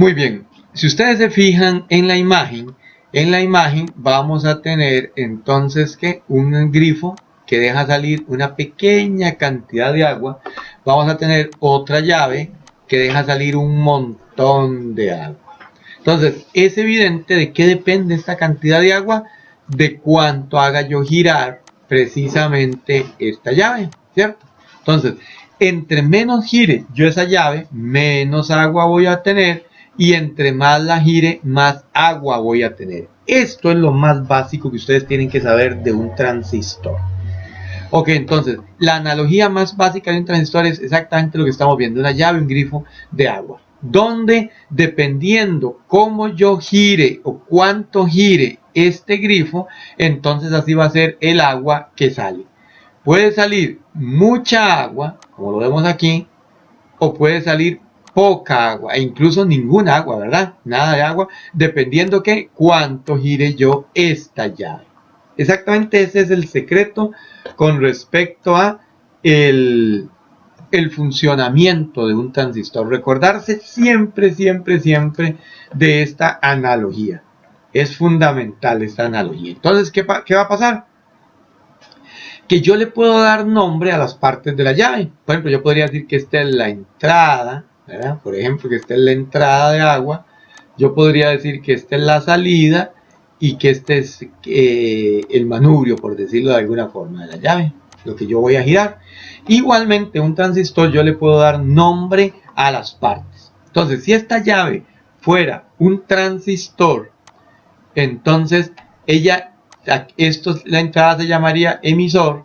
Muy bien, si ustedes se fijan en la imagen vamos a tener entonces que un grifo que deja salir una pequeña cantidad de agua. Vamos a tener otra llave que deja salir un montón de agua. Entonces, es evidente de qué depende esta cantidad de agua, de cuánto haga yo girar precisamente esta llave, ¿cierto? Entonces, entre menos gire yo esa llave, menos agua voy a tener, y entre más la gire, más agua voy a tener. Esto es lo más básico que ustedes tienen que saber de un transistor. Ok, entonces, la analogía más básica de un transistor es exactamente lo que estamos viendo, una llave, un grifo de agua, donde dependiendo cómo yo gire o cuánto gire este grifo, entonces así va a ser el agua que sale. Puede salir mucha agua, como lo vemos aquí, o puede salir poca agua, e incluso ninguna agua, ¿verdad? Nada de agua, dependiendo que cuánto gire yo esta llave. Exactamente ese es el secreto con respecto a el funcionamiento de un transistor. Recordarse siempre, siempre, siempre de esta analogía. Es fundamental esta analogía. Entonces, ¿qué va a pasar? Que yo le puedo dar nombre a las partes de la llave. Por ejemplo, yo podría decir que esta es la entrada, ¿verdad? Por ejemplo, que esta es la entrada de agua. Yo podría decir que esta es la salida y que este es el manubrio, por decirlo de alguna forma, de la llave, lo que yo voy a girar. Igualmente, un transistor yo le puedo dar nombre a las partes. Entonces, si esta llave fuera un transistor, entonces la entrada se llamaría emisor,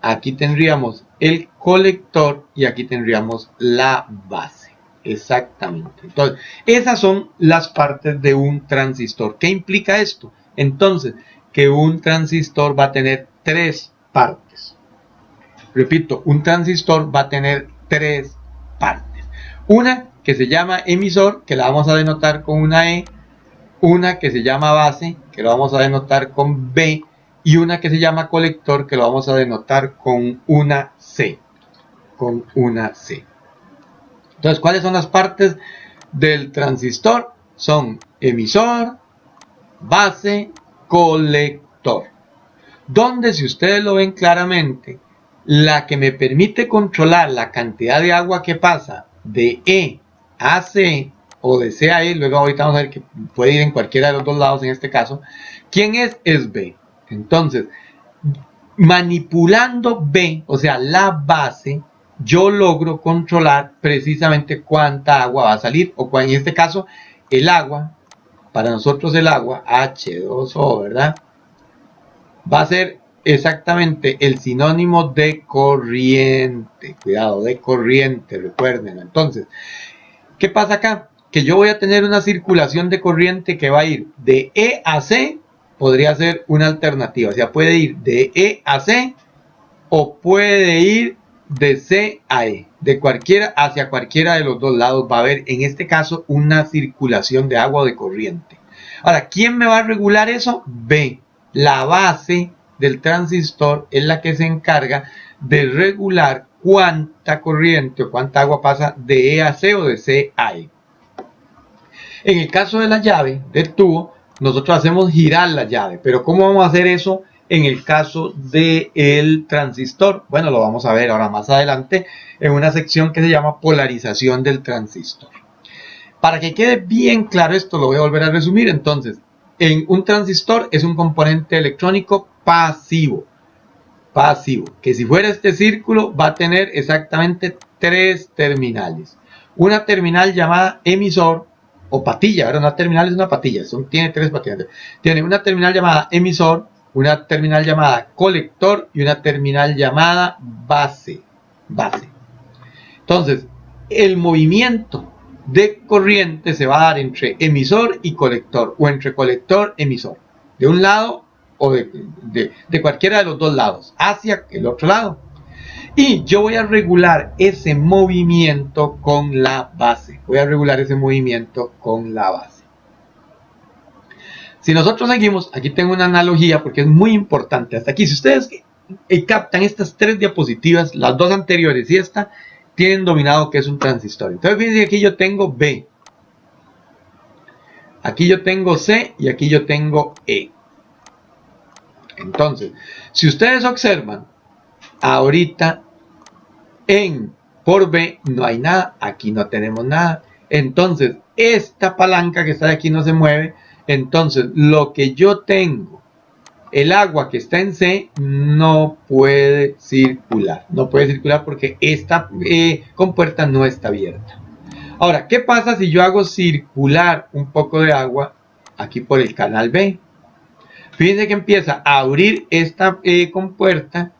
aquí tendríamos el colector y aquí tendríamos la base. Exactamente. Entonces, esas son las partes de un transistor. ¿Qué implica esto? Entonces, que un transistor va a tener tres partes. Repito, un transistor va a tener tres partes. Una que se llama emisor, que la vamos a denotar con una E. Una que se llama base, que lo vamos a denotar con B, y una que se llama colector, que lo vamos a denotar con una C. Con una C. Entonces, ¿cuáles son las partes del transistor? Son emisor, base, colector. Donde, si ustedes lo ven claramente, la que me permite controlar la cantidad de agua que pasa de E a C, o de C a E, luego ahorita vamos a ver que puede ir en cualquiera de los dos lados en este caso. ¿Quién es? Es B. Entonces, manipulando B, o sea, la base, yo logro controlar precisamente cuánta agua va a salir, o en este caso, el agua, para nosotros el agua, H2O, ¿verdad? Va a ser exactamente el sinónimo de corriente. Cuidado, de corriente, recuerden. Entonces, ¿qué pasa acá? Que yo voy a tener una circulación de corriente que va a ir de E a C, podría ser una alternativa. O sea, puede ir de E a C o puede ir de C a E. De cualquiera hacia cualquiera de los dos lados va a haber, en este caso, una circulación de agua o de corriente. Ahora, ¿quién me va a regular eso? B. La base del transistor es la que se encarga de regular cuánta corriente o cuánta agua pasa de E a C o de C a E. En el caso de la llave, del tubo, nosotros hacemos girar la llave. Pero ¿cómo vamos a hacer eso en el caso del transistor? Bueno, lo vamos a ver ahora más adelante en una sección que se llama polarización del transistor. Para que quede bien claro esto, lo voy a volver a resumir. Entonces, un transistor es un componente electrónico pasivo. Pasivo, que si fuera este círculo va a tener exactamente tres terminales. Una terminal llamada emisor o patilla, ¿verdad? Una terminal es una patilla, tiene tres patillas. Tiene una terminal llamada emisor, una terminal llamada colector y una terminal llamada base. Entonces, el movimiento de corriente se va a dar entre emisor y colector, o entre colector y emisor, de un lado o de cualquiera de los dos lados, hacia el otro lado. Y yo voy a regular ese movimiento con la base. Si nosotros seguimos, aquí tengo una analogía porque es muy importante. Hasta aquí, si ustedes captan estas tres diapositivas, las dos anteriores y esta, tienen dominado que es un transistor. Entonces, fíjense que aquí yo tengo B. Aquí yo tengo C y aquí yo tengo E. Entonces, si ustedes observan, ahorita por B no hay nada, aquí no tenemos nada. Entonces, esta palanca que está aquí no se mueve. Entonces, lo que yo tengo, el agua que está en C, no puede circular. No puede circular porque esta compuerta no está abierta. Ahora, ¿qué pasa si yo hago circular un poco de agua aquí por el canal B? Fíjense que empieza a abrir esta compuerta,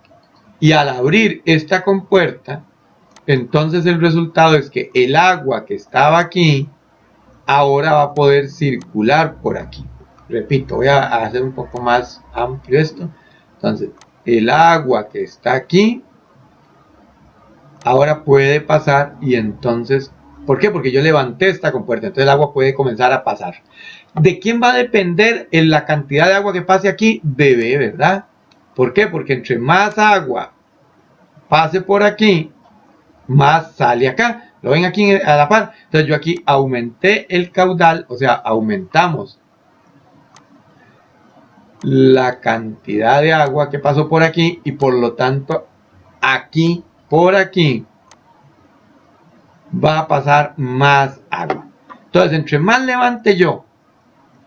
y al abrir esta compuerta, entonces el resultado es que el agua que estaba aquí ahora va a poder circular por aquí. Repito, voy a hacer un poco más amplio esto. Entonces, el agua que está aquí ahora puede pasar, y entonces, ¿por qué? Porque yo levanté esta compuerta, entonces el agua puede comenzar a pasar. ¿De quién va a depender en la cantidad de agua que pase aquí? De B, ¿verdad? ¿Por qué? Porque entre más agua pase por aquí, más sale acá. ¿Lo ven aquí a la par? Entonces yo aquí aumenté el caudal, o sea, aumentamos la cantidad de agua que pasó por aquí, y por lo tanto aquí, por aquí, va a pasar más agua. Entonces, entre más levante yo,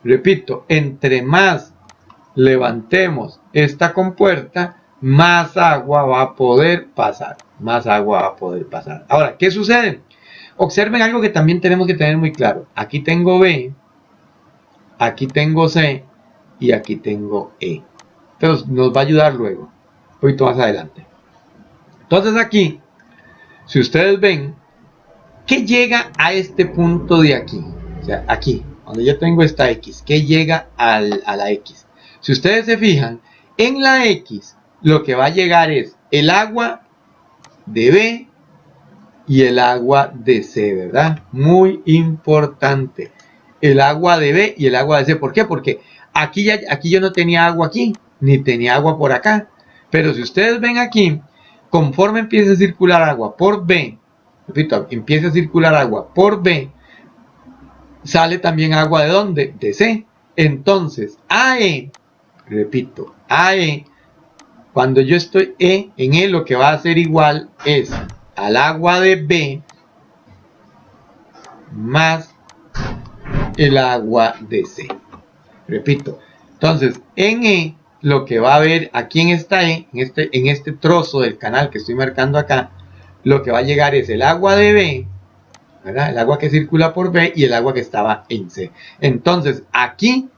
repito, entre más levantemos esta compuerta, más agua va a poder pasar. Más agua va a poder pasar. Ahora, ¿qué sucede? Observen algo que también tenemos que tener muy claro. Aquí tengo B, aquí tengo C y aquí tengo E. Entonces, nos va a ayudar luego, un poquito más adelante. Entonces aquí, si ustedes ven, ¿qué llega a este punto de aquí? O sea, aquí, donde yo tengo esta X, ¿qué llega a la X? Si ustedes se fijan, en la X lo que va a llegar es el agua de B y el agua de C, ¿verdad? Muy importante. El agua de B y el agua de C. ¿Por qué? Porque aquí yo no tenía agua aquí, ni tenía agua por acá. Pero si ustedes ven aquí, conforme empieza a circular agua por B, repito, empieza a circular agua por B, sale también agua ¿de dónde? De C. Entonces, AE, repito, AE, cuando yo estoy en E, lo que va a ser igual es al agua de B más el agua de C. Repito, entonces, en E, lo que va a haber aquí en esta E, en este trozo del canal que estoy marcando acá, lo que va a llegar es el agua de B, ¿verdad? El agua que circula por B y el agua que estaba en C. Entonces, aquí,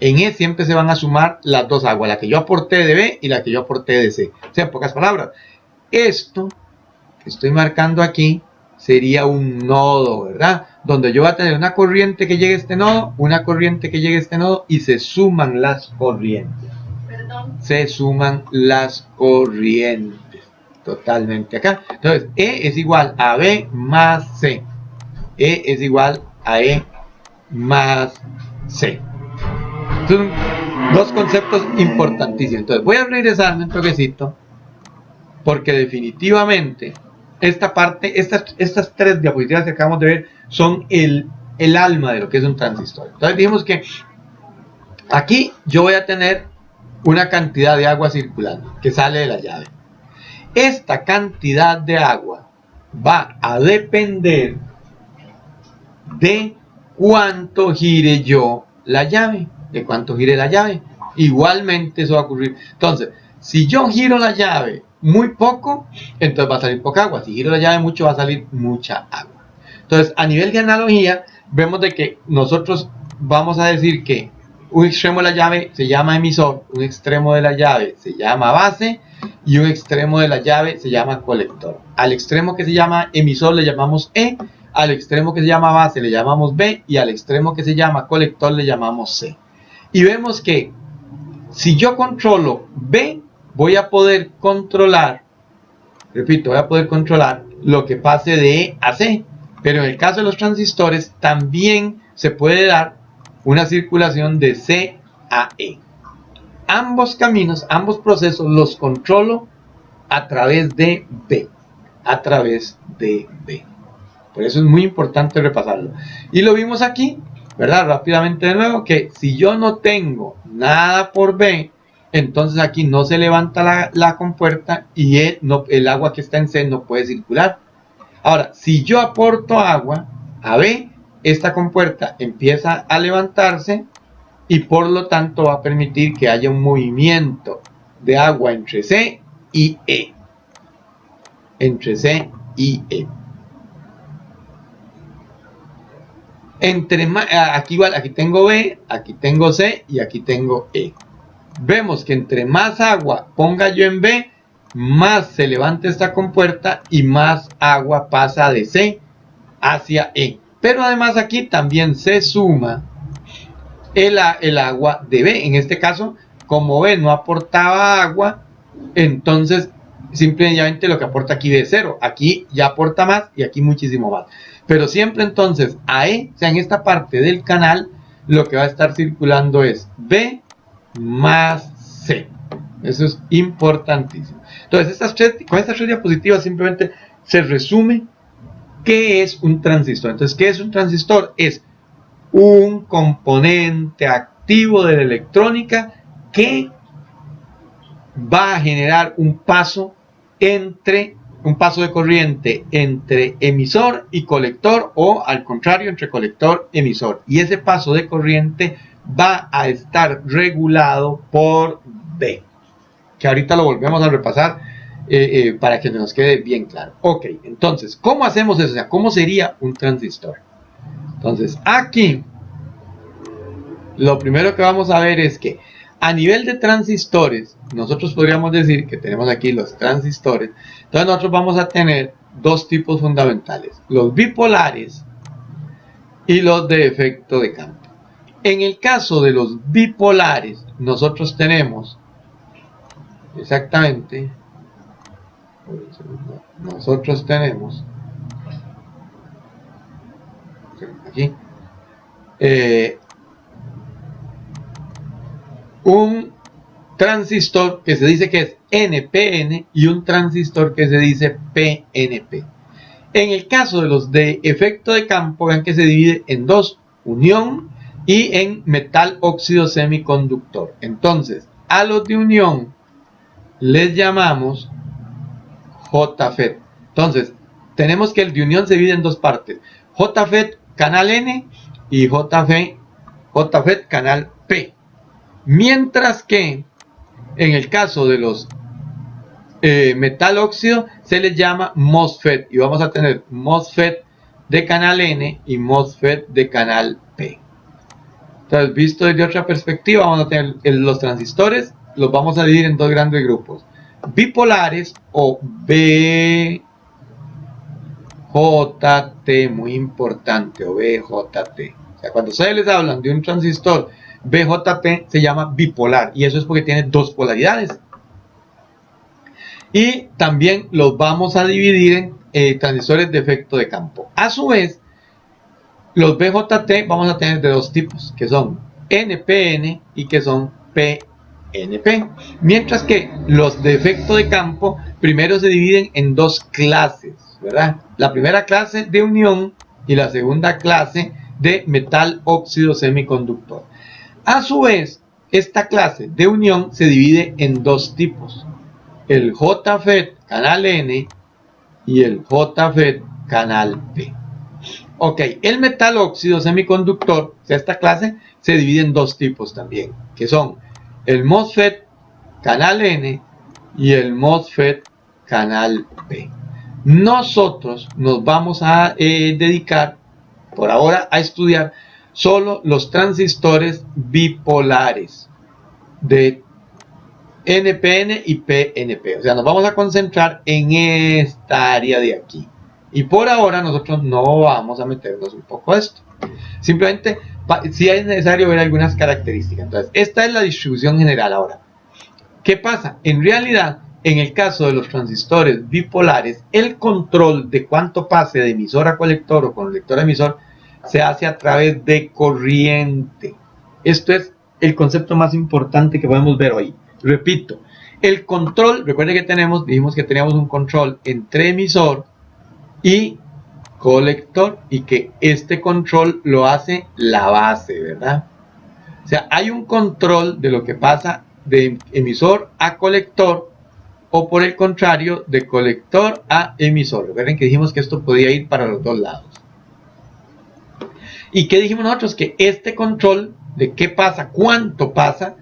en E siempre se van a sumar las dos aguas, la que yo aporté de B y la que yo aporté de C. O sea, en pocas palabras, esto que estoy marcando aquí sería un nodo, ¿verdad? Donde yo voy a tener una corriente que llegue a este nodo, una corriente que llegue a este nodo, y se suman las corrientes. ¿Perdón? Se suman las corrientes. Totalmente acá. Entonces, E es igual a B más C. E es igual a E más C. Son dos conceptos importantísimos. Entonces, voy a regresarme un toquecito, porque definitivamente esta parte, estas tres diapositivas que acabamos de ver son el alma de lo que es un transistor. Entonces dijimos que aquí yo voy a tener una cantidad de agua circulando que sale de la llave. Esta cantidad de agua va a depender de cuánto gire yo la llave, de cuánto gire la llave. Igualmente eso va a ocurrir. Entonces, si yo giro la llave muy poco, entonces va a salir poca agua. Si giro la llave mucho, va a salir mucha agua. Entonces, a nivel de analogía, vemos de que nosotros vamos a decir que un extremo de la llave se llama emisor, un extremo de la llave se llama base y un extremo de la llave se llama colector. Al extremo que se llama emisor le llamamos E, al extremo que se llama base le llamamos B y al extremo que se llama colector le llamamos C. Y vemos que si yo controlo B, voy a poder controlar, repito, voy a poder controlar lo que pase de E a C. Pero en el caso de los transistores también se puede dar una circulación de C a E. Ambos caminos, ambos procesos los controlo a través de B. A través de B. Por eso es muy importante repasarlo. Y lo vimos aquí. ¿verdad? Rápidamente de nuevo, que si yo no tengo nada por B, entonces aquí no se levanta la compuerta y el agua que está en C no puede circular. Ahora, si yo aporto agua a B, esta compuerta empieza a levantarse y por lo tanto va a permitir que haya un movimiento de agua entre C y E. Entre C y E. Aquí tengo B, aquí tengo C y aquí tengo E. Vemos que entre más agua ponga yo en B, más se levanta esta compuerta y más agua pasa de C hacia E. Pero además aquí también se suma el agua de B. En este caso, como B no aportaba agua, entonces simplemente lo que aporta aquí es 0. Aquí ya aporta más y aquí muchísimo más. Pero siempre entonces a E, o sea, en esta parte del canal, lo que va a estar circulando es B más C. Eso es importantísimo. Entonces, con estas tres diapositivas simplemente se resume qué es un transistor. Entonces, ¿qué es un transistor? Es un componente activo de la electrónica que va a generar un paso de corriente entre emisor y colector, o al contrario, entre colector y emisor. Y ese paso de corriente va a estar regulado por B, que ahorita lo volvemos a repasar para que nos quede bien claro. Ok, entonces, ¿cómo hacemos eso? O sea, ¿cómo sería un transistor? Entonces, aquí lo primero que vamos a ver es que a nivel de transistores, nosotros podríamos decir que tenemos aquí los transistores. Entonces nosotros vamos a tener dos tipos fundamentales: los bipolares y los de efecto de campo. En el caso de los bipolares, nosotros tenemos exactamente, aquí un transistor que se dice que es NPN y un transistor que se dice PNP. En el caso de los de efecto de campo, vean que se divide en dos: unión y en metal óxido semiconductor. Entonces, a los de unión les llamamos JFET. Entonces, tenemos que el de unión se divide en dos partes: JFET canal N y JFET canal P. Mientras que en el caso de los metal óxido se les llama MOSFET, y vamos a tener MOSFET de canal N y MOSFET de canal P. Entonces, visto desde otra perspectiva, vamos a tener los transistores, los vamos a dividir en dos grandes grupos: bipolares o BJT, muy importante, o BJT. O sea, cuando ustedes les hablan de un transistor BJT, se llama bipolar, y eso es porque tiene dos polaridades. Y también los vamos a dividir en transistores de efecto de campo. A su vez, los BJT vamos a tener de dos tipos, que son NPN y que son PNP. Mientras que los de efecto de campo primero se dividen en dos clases, ¿verdad? La primera clase de unión y la segunda clase de metal óxido semiconductor. A su vez, esta clase de unión se divide en dos tipos: el JFET canal N y el JFET canal P. Ok, el metal óxido semiconductor, o sea, esta clase se divide en dos tipos también, que son el MOSFET canal N y el MOSFET canal P. Nosotros nos vamos a dedicar por ahora a estudiar solo los transistores bipolares de NPN y PNP. O sea, nos vamos a concentrar en esta área de aquí. Y por ahora nosotros no vamos a meternos un poco a esto. Simplemente, si es necesario ver algunas características. Entonces, esta es la distribución general ahora. ¿Qué pasa? En realidad, en el caso de los transistores bipolares, el control de cuánto pase de emisor a colector o colector a emisor se hace a través de corriente. Esto es el concepto más importante que podemos ver hoy. Repito, el control, recuerden que dijimos que teníamos un control entre emisor y colector y que este control lo hace la base, ¿verdad? O sea, hay un control de lo que pasa de emisor a colector o por el contrario de colector a emisor. Recuerden que dijimos que esto podía ir para los dos lados. ¿Y qué dijimos nosotros? Que este control de qué pasa, cuánto pasa,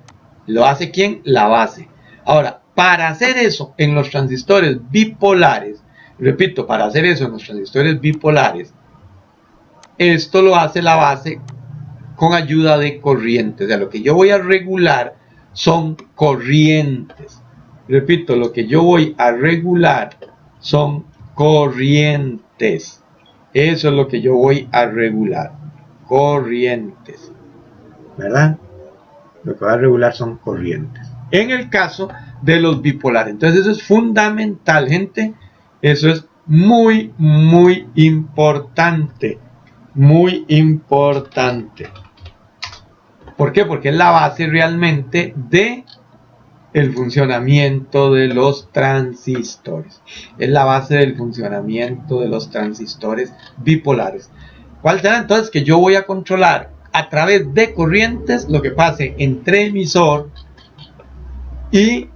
lo hace ¿quién? La base. Ahora, para hacer eso en los transistores bipolares, repito, para hacer eso en los transistores bipolares, esto lo hace la base con ayuda de corrientes. O sea, lo que yo voy a regular son corrientes. Repito, lo que yo voy a regular son corrientes. Eso es lo que yo voy a regular. Corrientes. ¿Verdad? Lo que voy a regular son corrientes. En el caso de los bipolares. Entonces eso es fundamental, gente. Eso es muy, muy importante. Muy importante. ¿Por qué? Porque es la base realmente de el funcionamiento de los transistores. Es la base del funcionamiento de los transistores bipolares. ¿Cuál será entonces? Que yo voy a controlar a través de corrientes lo que pase entre emisor y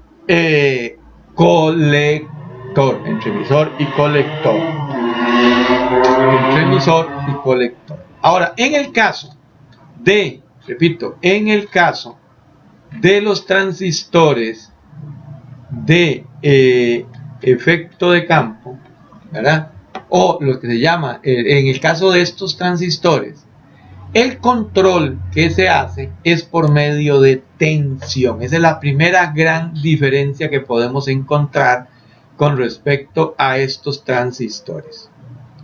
colector. Entre emisor y colector. Entre emisor y colector. Ahora, en el caso de, repito, en el caso de los transistores de efecto de campo, ¿verdad? O lo que se llama, en el caso de estos transistores, el control que se hace es por medio de tensión. Esa es la primera gran diferencia que podemos encontrar con respecto a estos transistores.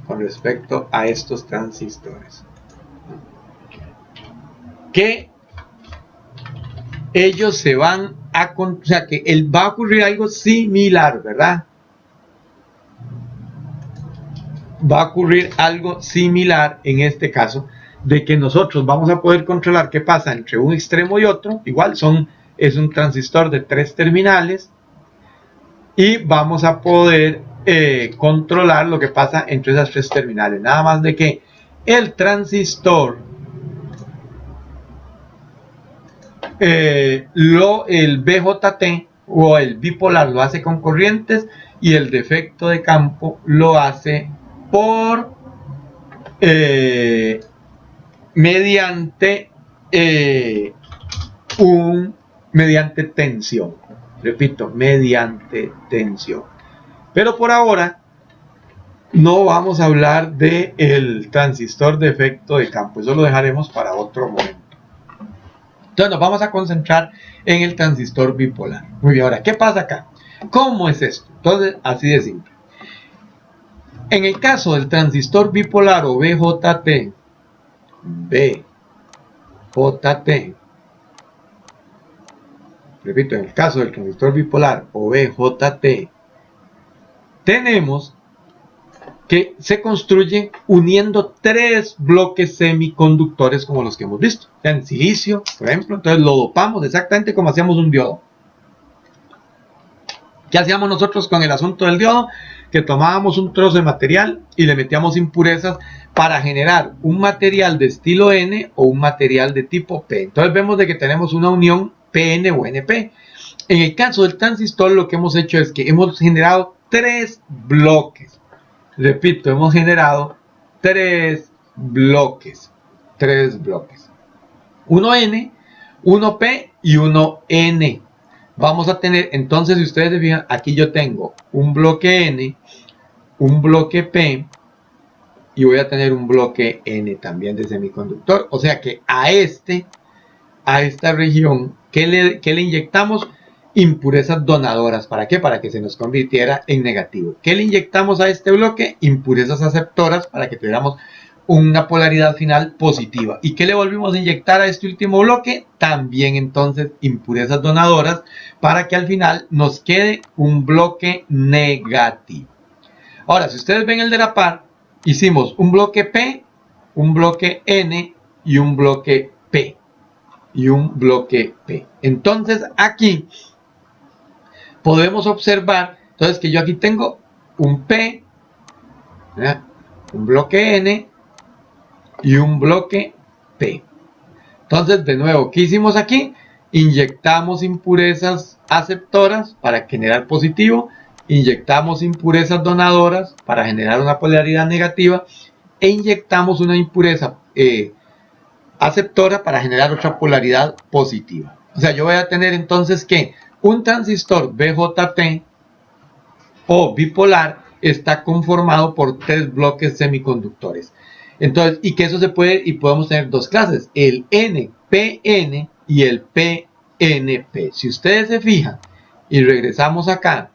Con respecto a estos transistores. Que ellos se van a, o sea, que va a ocurrir algo similar, ¿verdad? Va a ocurrir algo similar en este caso, de que nosotros vamos a poder controlar qué pasa entre un extremo y otro. Igual es un transistor de 3 terminales y vamos a poder controlar lo que pasa entre esas 3 terminales. Nada más de que el transistor el BJT o el bipolar lo hace con corrientes y el de efecto de campo lo hace por mediante mediante tensión. Repito, mediante tensión. Pero por ahora no vamos a hablar del transistor de efecto de campo. Eso lo dejaremos para otro momento. Entonces nos vamos a concentrar en el transistor bipolar. Muy bien, ahora, ¿qué pasa acá? ¿Cómo es esto? Entonces, así de simple. En el caso del transistor bipolar o BJT, repito, en el caso del transistor bipolar o BJT, tenemos que se construye uniendo 3 bloques semiconductores como los que hemos visto. O sea, en silicio, por ejemplo, entonces lo dopamos exactamente como hacíamos un diodo. ¿Qué hacíamos nosotros con el asunto del diodo? Que tomábamos un trozo de material y le metíamos impurezas para generar un material de estilo N o un material de tipo P. Entonces vemos de que tenemos una unión PN o NP. En el caso del transistor lo que hemos hecho es que hemos generado 3 bloques. Repito, hemos generado 3 bloques. 3 bloques. Uno N, uno P y uno N. Vamos a tener, entonces, si ustedes se fijan, aquí yo tengo un bloque N, un bloque P y voy a tener un bloque N también de semiconductor. O sea que a esta región, ¿qué le inyectamos? Impurezas donadoras. ¿Para qué? Para que se nos convirtiera en negativo. ¿Qué le inyectamos a este bloque? Impurezas aceptoras para que tuviéramos una polaridad final positiva. ¿Y qué le volvimos a inyectar a este último bloque? También entonces impurezas donadoras para que al final nos quede un bloque negativo. Ahora, si ustedes ven el de la par, hicimos un bloque P, un bloque N y un bloque P. Y un bloque P. Entonces aquí podemos observar, entonces, que yo aquí tengo un P, ¿verdad? un bloque N y un bloque P. Entonces, de nuevo, ¿qué hicimos aquí? Inyectamos impurezas aceptoras para generar positivo, inyectamos impurezas donadoras para generar una polaridad negativa e inyectamos una impureza aceptora para generar otra polaridad positiva. O sea, yo voy a tener entonces que un transistor BJT o bipolar está conformado por 3 bloques semiconductores. Entonces, y que eso se puede, y podemos tener dos clases, el NPN y el PNP. Si ustedes se fijan y regresamos acá,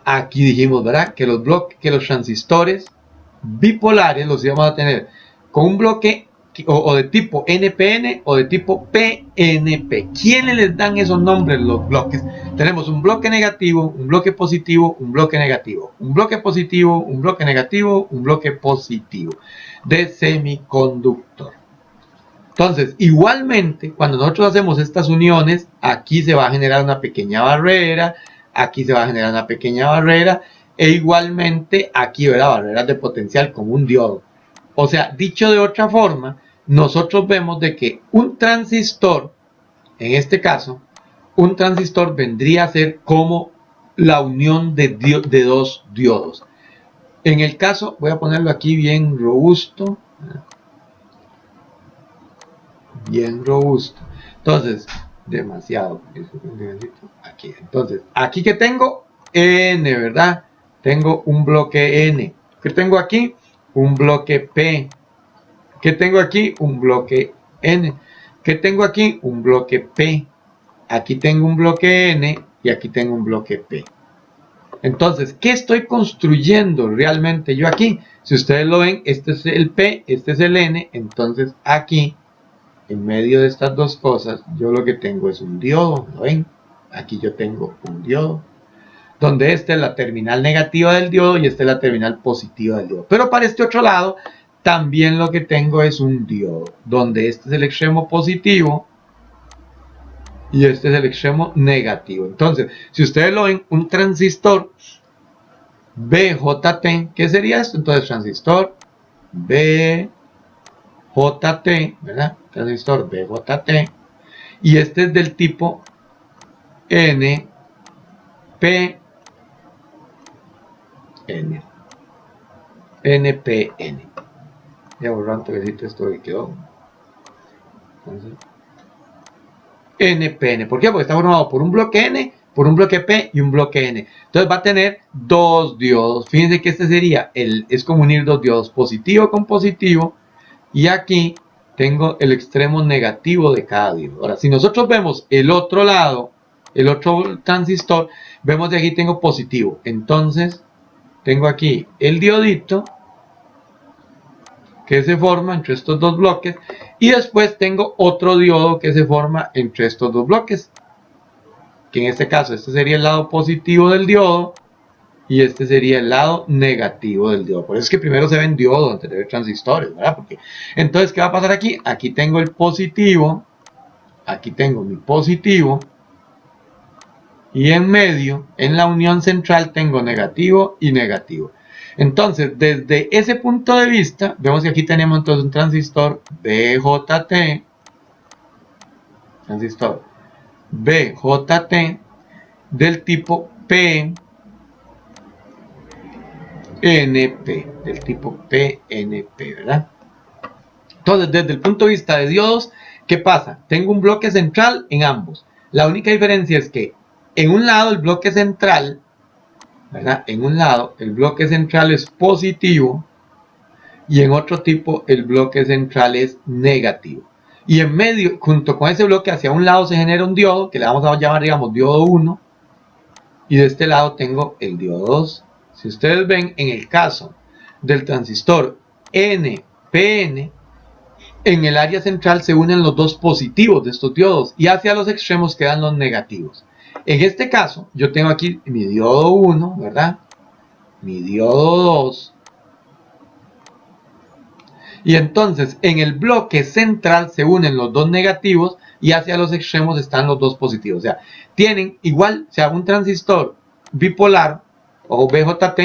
aquí dijimos, ¿verdad? Que los bloques, que los transistores bipolares los íbamos a tener con un bloque o de tipo NPN o de tipo PNP. ¿Quiénes les dan esos nombres los bloques? Tenemos un bloque negativo, un bloque positivo, un bloque negativo, un bloque positivo, un bloque negativo, un bloque positivo de semiconductor. Entonces, igualmente, cuando nosotros hacemos estas uniones, aquí se va a generar una pequeña barrera, aquí se va a generar una pequeña barrera, e igualmente aquí habrá barreras de potencial como un diodo. O sea, dicho de otra forma, nosotros vemos de que un transistor, en este caso, un transistor vendría a ser como la unión de dos diodos. En el caso, voy a ponerlo aquí bien robusto. Bien robusto. Entonces, demasiado. Aquí. Entonces, aquí que tengo N, ¿verdad? Tengo un bloque N. ¿Qué tengo aquí? Un bloque P. ¿Qué tengo aquí? Un bloque N. ¿Qué tengo aquí? Un bloque P. Aquí tengo un bloque N y aquí tengo un bloque P. Entonces, ¿qué estoy construyendo realmente yo aquí? Si ustedes lo ven, este es el P, este es el N. Entonces, aquí, en medio de estas dos cosas, yo lo que tengo es un diodo. ¿Lo ven? Aquí yo tengo un diodo, donde esta es la terminal negativa del diodo y esta es la terminal positiva del diodo. Pero para este otro lado, también lo que tengo es un diodo, donde este es el extremo positivo y este es el extremo negativo. Entonces, si ustedes lo ven, un transistor BJT, ¿qué sería esto? Entonces, transistor BJT, ¿verdad? Transistor BJT, y este es del tipo NPN. NPN. Ya borrar un toquecito esto que quedó. Entonces, NPN. ¿Por qué? Porque está formado por un bloque N, por un bloque P y un bloque N. Entonces va a tener dos diodos. Fíjense que este sería, es como unir dos diodos, positivo con positivo. Y aquí tengo el extremo negativo de cada diodo. Ahora, si nosotros vemos el otro lado, el otro transistor, vemos que aquí tengo positivo. Entonces, tengo aquí el diodito que se forma entre estos dos bloques y después tengo otro diodo que se forma entre estos dos bloques, que en este caso este sería el lado positivo del diodo y este sería el lado negativo del diodo. Por eso es que primero se ven diodos antes de ver transistores, ¿verdad? Porque, entonces, ¿qué va a pasar aquí? Aquí tengo el positivo, aquí tengo mi positivo y en medio, en la unión central, tengo negativo y negativo. Entonces, desde ese punto de vista, vemos que aquí tenemos entonces un transistor BJT, transistor BJT del tipo PNP, del tipo PNP, ¿verdad? Entonces, desde el punto de vista de diodos, ¿qué pasa? Tengo un bloque central en ambos. La única diferencia es que en un lado el bloque central, ¿verdad? En un lado el bloque central es positivo y en otro tipo el bloque central es negativo. Y en medio, junto con ese bloque, hacia un lado se genera un diodo, que le vamos a llamar, digamos, diodo 1. Y de este lado tengo el diodo 2. Si ustedes ven, en el caso del transistor NPN, en el área central se unen los dos positivos de estos diodos y hacia los extremos quedan los negativos. En este caso, yo tengo aquí mi diodo 1, ¿verdad? Mi diodo 2. Y entonces, en el bloque central se unen los dos negativos y hacia los extremos están los dos positivos. O sea, tienen igual, o sea, un transistor bipolar o BJT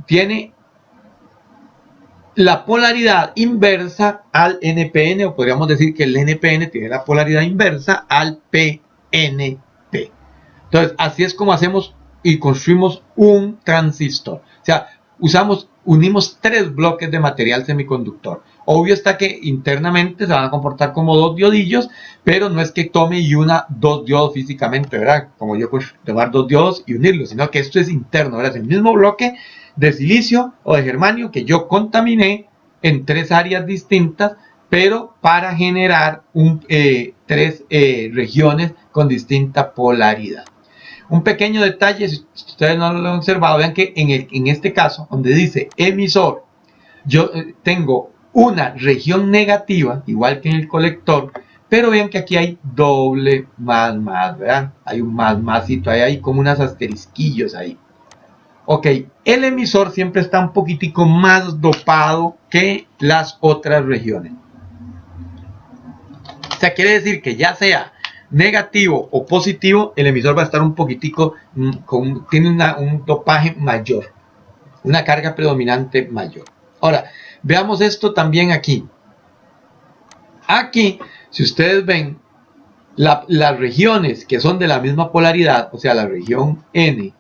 tiene la polaridad inversa al NPN, o podríamos decir que el NPN tiene la polaridad inversa al PNP. Entonces, así es como hacemos y construimos un transistor. O sea, unimos 3 bloques de material semiconductor. Obvio está que internamente se van a comportar como 2 diodillos, pero no es que tome y una 2 diodos físicamente, ¿verdad? Como yo pues tomar 2 diodos y unirlos, sino que esto es interno, ¿verdad? Es el mismo bloque de silicio o de germanio que yo contaminé en 3 áreas distintas, pero para generar 3 regiones con distinta polaridad. Un pequeño detalle, si ustedes no lo han observado, vean que en este caso, donde dice emisor, yo tengo una región negativa, igual que en el colector, pero vean que aquí hay doble más, ¿verdad? Hay un másito, hay como unos asterisquillos ahí. Ok, el emisor siempre está un poquitico más dopado que las otras regiones. O sea, quiere decir que ya sea negativo o positivo, el emisor va a estar un poquitico, tiene un dopaje mayor, una carga predominante mayor. Ahora, veamos esto también aquí. Aquí, si ustedes ven, las regiones que son de la misma polaridad, o sea, la región N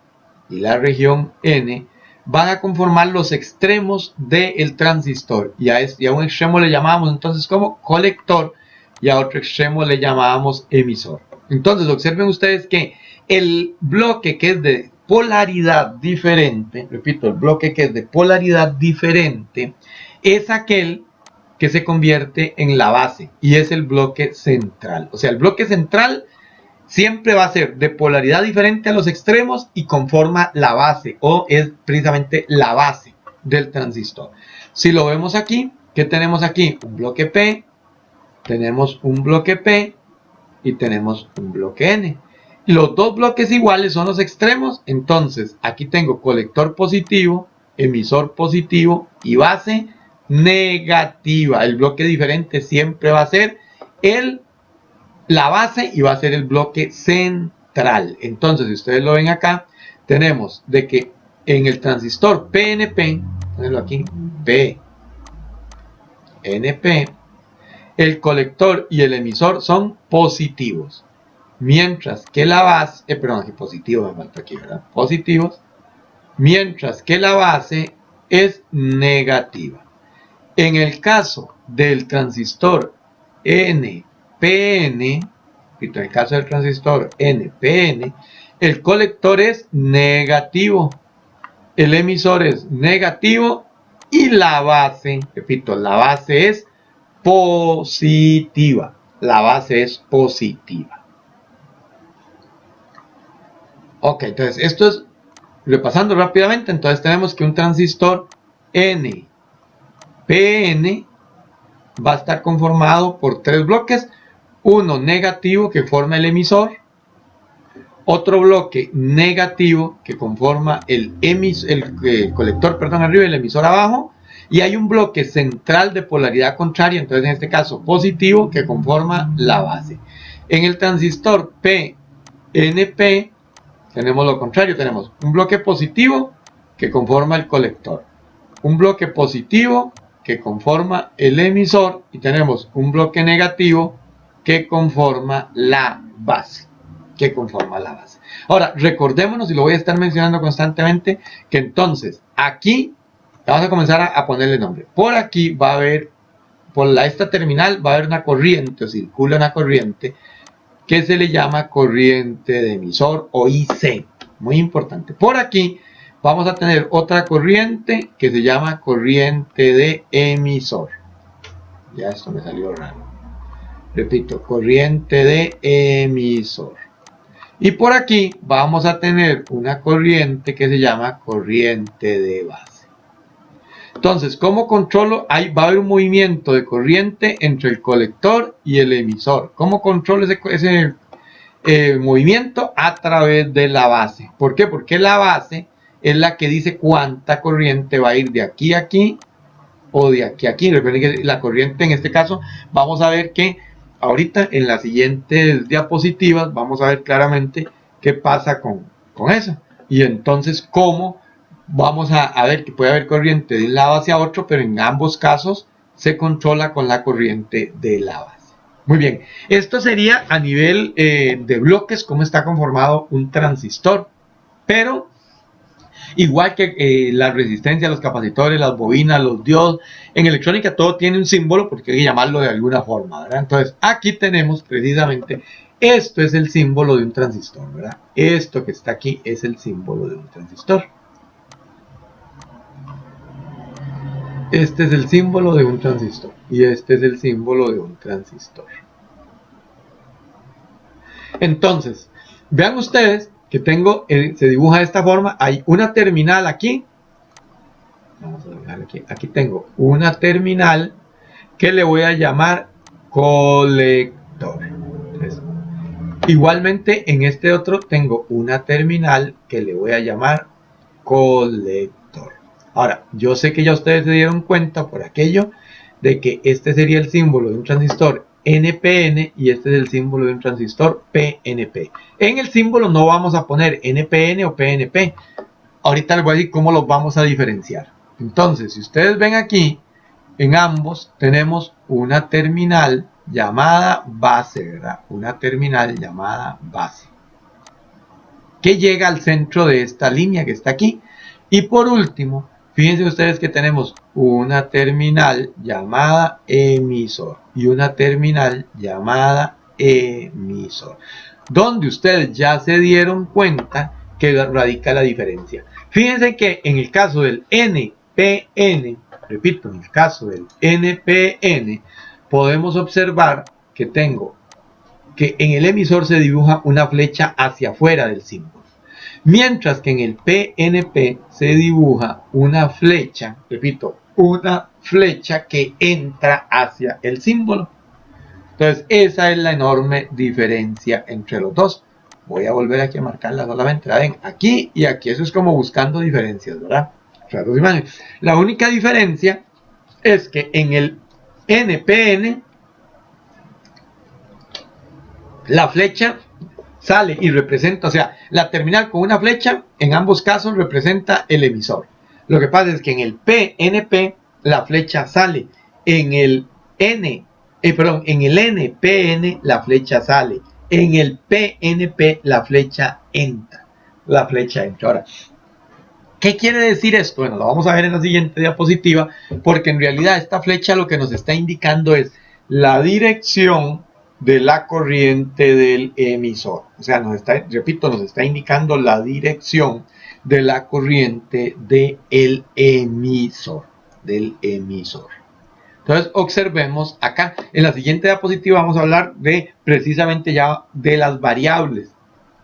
y la región N, van a conformar los extremos del transistor. Y a un extremo le llamamos entonces como colector, y a otro extremo le llamábamos emisor. Entonces observen ustedes que el bloque que es de polaridad diferente, repito, el bloque que es de polaridad diferente es aquel que se convierte en la base y es el bloque central. O sea, el bloque central siempre va a ser de polaridad diferente a los extremos y conforma la base, o es precisamente la base del transistor. Si lo vemos aquí, ¿qué tenemos aquí? Un bloque P, tenemos un bloque P y tenemos un bloque N. Los dos bloques iguales son los extremos, entonces aquí tengo colector positivo, emisor positivo y base negativa. El bloque diferente siempre va a ser la base y va a ser el bloque central. Entonces, si ustedes lo ven acá, tenemos de que en el transistor PNP, ponerlo aquí, PNP, el colector y el emisor son positivos, mientras que la base, perdón, aquí positivo me falta aquí, ¿verdad? Positivos, mientras que la base es negativa. En el caso del transistor NPN, en el caso del transistor NPN, el colector es negativo, el emisor es negativo y la base, repito, la base es positiva. La base es positiva. Ok, entonces esto es repasando rápidamente. Entonces tenemos que un transistor NPN va a estar conformado por 3 bloques. Uno negativo que forma el emisor, otro bloque negativo que conforma el colector, perdón, arriba y el emisor abajo, y hay un bloque central de polaridad contraria, entonces en este caso positivo, que conforma la base. En el transistor PNP tenemos lo contrario, tenemos un bloque positivo que conforma el colector, un bloque positivo que conforma el emisor y tenemos un bloque negativo que conforma la base. Ahora, recordémonos, y lo voy a estar mencionando constantemente, que entonces aquí vamos a comenzar a ponerle nombre. Por aquí va a haber, esta terminal va a haber una corriente, o circula una corriente que se le llama corriente de emisor o IC. Muy importante. Por aquí vamos a tener otra corriente que se llama corriente de emisor. Ya esto me salió raro. Repito, corriente de emisor. Y por aquí vamos a tener una corriente que se llama corriente de base. Entonces, ¿cómo controlo? Ahí va a haber un movimiento de corriente entre el colector y el emisor. ¿Cómo controlo ese movimiento? A través de la base. ¿Por qué? Porque la base es la que dice cuánta corriente va a ir de aquí a aquí o de aquí a aquí. Recuerden que la corriente en este caso, vamos a ver que ahorita en las siguientes diapositivas vamos a ver claramente qué pasa con eso. Y entonces cómo vamos a ver que puede haber corriente de un lado hacia otro, pero en ambos casos se controla con la corriente de la base. Muy bien, esto sería a nivel de bloques, cómo está conformado un transistor, pero igual que la resistencia, los capacitores, las bobinas, los diodos, en electrónica todo tiene un símbolo porque hay que llamarlo de alguna forma, ¿verdad? Entonces aquí tenemos precisamente, esto es el símbolo de un transistor, ¿verdad? Esto que está aquí es el símbolo de un transistor. Este es el símbolo de un transistor y este es el símbolo de un transistor. Entonces, vean ustedes que tengo, se dibuja de esta forma, hay una terminal aquí. Vamos a dejar aquí. Aquí tengo una terminal que le voy a llamar colector. Entonces, igualmente en este otro tengo una terminal que le voy a llamar colector. Ahora, yo sé que ya ustedes se dieron cuenta por aquello de que este sería el símbolo de un transistor NPN y este es el símbolo de un transistor PNP. En el símbolo no vamos a poner NPN o PNP. Ahorita les voy a decir cómo los vamos a diferenciar. Entonces, si ustedes ven aquí, en ambos tenemos una terminal llamada base, ¿verdad? Una terminal llamada base, que llega al centro de esta línea que está aquí. Y por último, fíjense ustedes que tenemos una terminal llamada emisor y una terminal llamada emisor, donde ustedes ya se dieron cuenta que radica la diferencia. Fíjense que en el caso del NPN, repito, en el caso del NPN, podemos observar que tengo que en el emisor se dibuja una flecha hacia afuera del símbolo, mientras que en el PNP se dibuja una flecha, repito, una flecha que entra hacia el símbolo. Entonces esa es la enorme diferencia entre los dos. Voy a volver aquí a marcarla solamente, la ven aquí y aquí, eso es como buscando diferencias, ¿verdad? La única diferencia es que en el NPN la flecha sale y representa, o sea, la terminal con una flecha en ambos casos representa el emisor. Lo que pasa es que en el PNP la flecha sale, en el en el NPN la flecha sale, en el PNP la flecha entra. La flecha entra. Ahora, ¿qué quiere decir esto? Bueno, lo vamos a ver en la siguiente diapositiva, porque en realidad esta flecha lo que nos está indicando es la dirección de la corriente del emisor. O sea, repito, nos está indicando la dirección de la corriente del emisor. Entonces, observemos acá. En la siguiente diapositiva vamos a hablar de precisamente ya de las variables,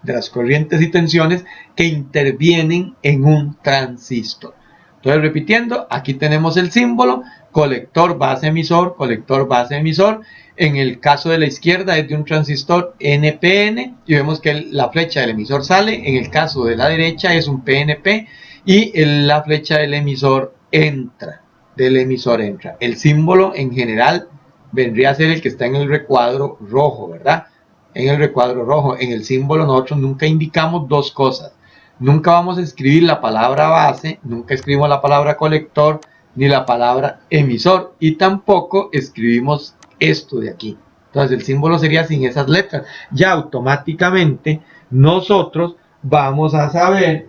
de las corrientes y tensiones que intervienen en un transistor. Entonces, repitiendo, aquí tenemos el símbolo, colector base emisor, colector base emisor. En el caso de la izquierda es de un transistor NPN y vemos que la flecha del emisor sale. En el caso de la derecha es un PNP y la flecha del emisor entra. El símbolo en general vendría a ser el que está en el recuadro rojo, ¿verdad? En el recuadro rojo, en el símbolo nosotros nunca indicamos dos cosas. Nunca vamos a escribir la palabra base, nunca escribimos la palabra colector, ni la palabra emisor, y tampoco escribimos esto de aquí. Entonces el símbolo sería sin esas letras. Ya automáticamente nosotros vamos a saber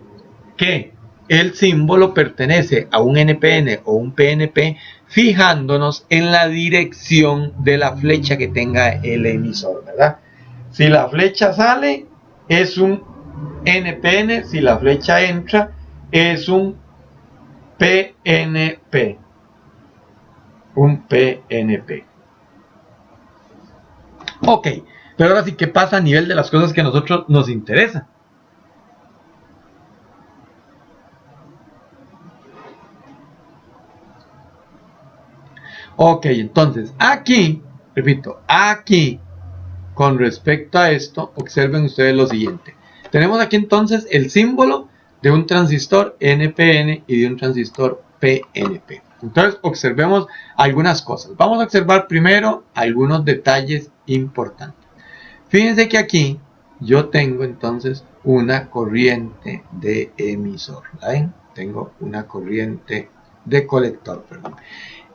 que el símbolo pertenece a un NPN o un PNP fijándonos en la dirección de la flecha que tenga el emisor, ¿verdad? Si la flecha sale es un NPN, si la flecha entra es un PNP. Un PNP. Ok, pero ahora sí, ¿qué pasa a nivel de las cosas que a nosotros nos interesan? Ok, entonces aquí, repito, aquí, con respecto a esto, observen ustedes lo siguiente. Tenemos aquí entonces el símbolo de un transistor NPN y de un transistor PNP. Entonces observemos algunas cosas. Vamos a observar primero algunos detalles importantes. Fíjense que aquí yo tengo entonces una corriente de emisor. ¿La ven? tengo una corriente de colector, perdón.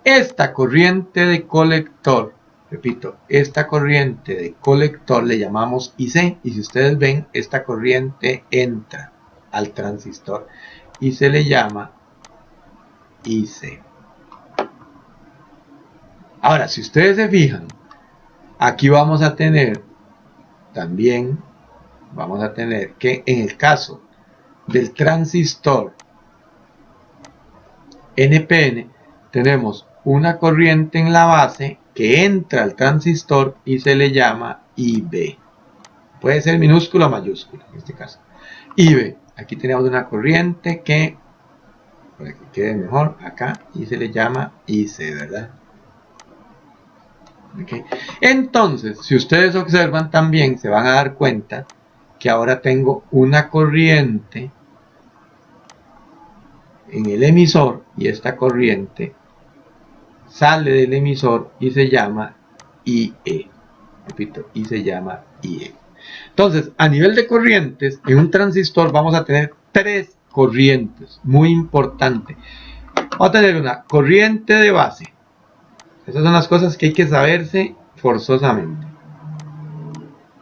Esta corriente de colector, repito, esta corriente de colector le llamamos IC, y si ustedes ven, esta corriente entra al transistor y se le llama IC. Ahora, si ustedes se fijan, aquí vamos a tener también, que en el caso del transistor NPN, tenemos una corriente en la base que entra al transistor y se le llama IB. Puede ser minúscula o mayúscula en este caso. IB. Aquí tenemos una corriente que, para que quede mejor, acá, y se le llama IC, ¿verdad? Okay. Entonces, si ustedes observan también, se van a dar cuenta que ahora tengo una corriente en el emisor y esta corriente sale del emisor y se llama IE. Repito, y se llama IE. Entonces, a nivel de corrientes, en un transistor vamos a tener tres corrientes, muy importante. Vamos a tener una corriente de base. Esas son las cosas que hay que saberse forzosamente.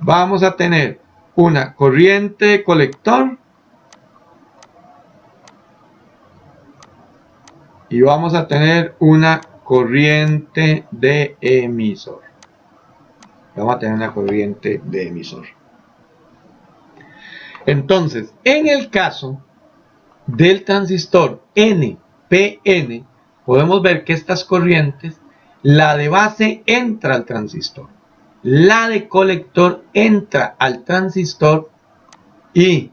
Vamos a tener una corriente de colector y vamos a tener una corriente de emisor. Vamos a tener una corriente de emisor. Entonces, en el caso del transistor NPN, podemos ver que estas corrientes, la de base entra al transistor, la de colector entra al transistor y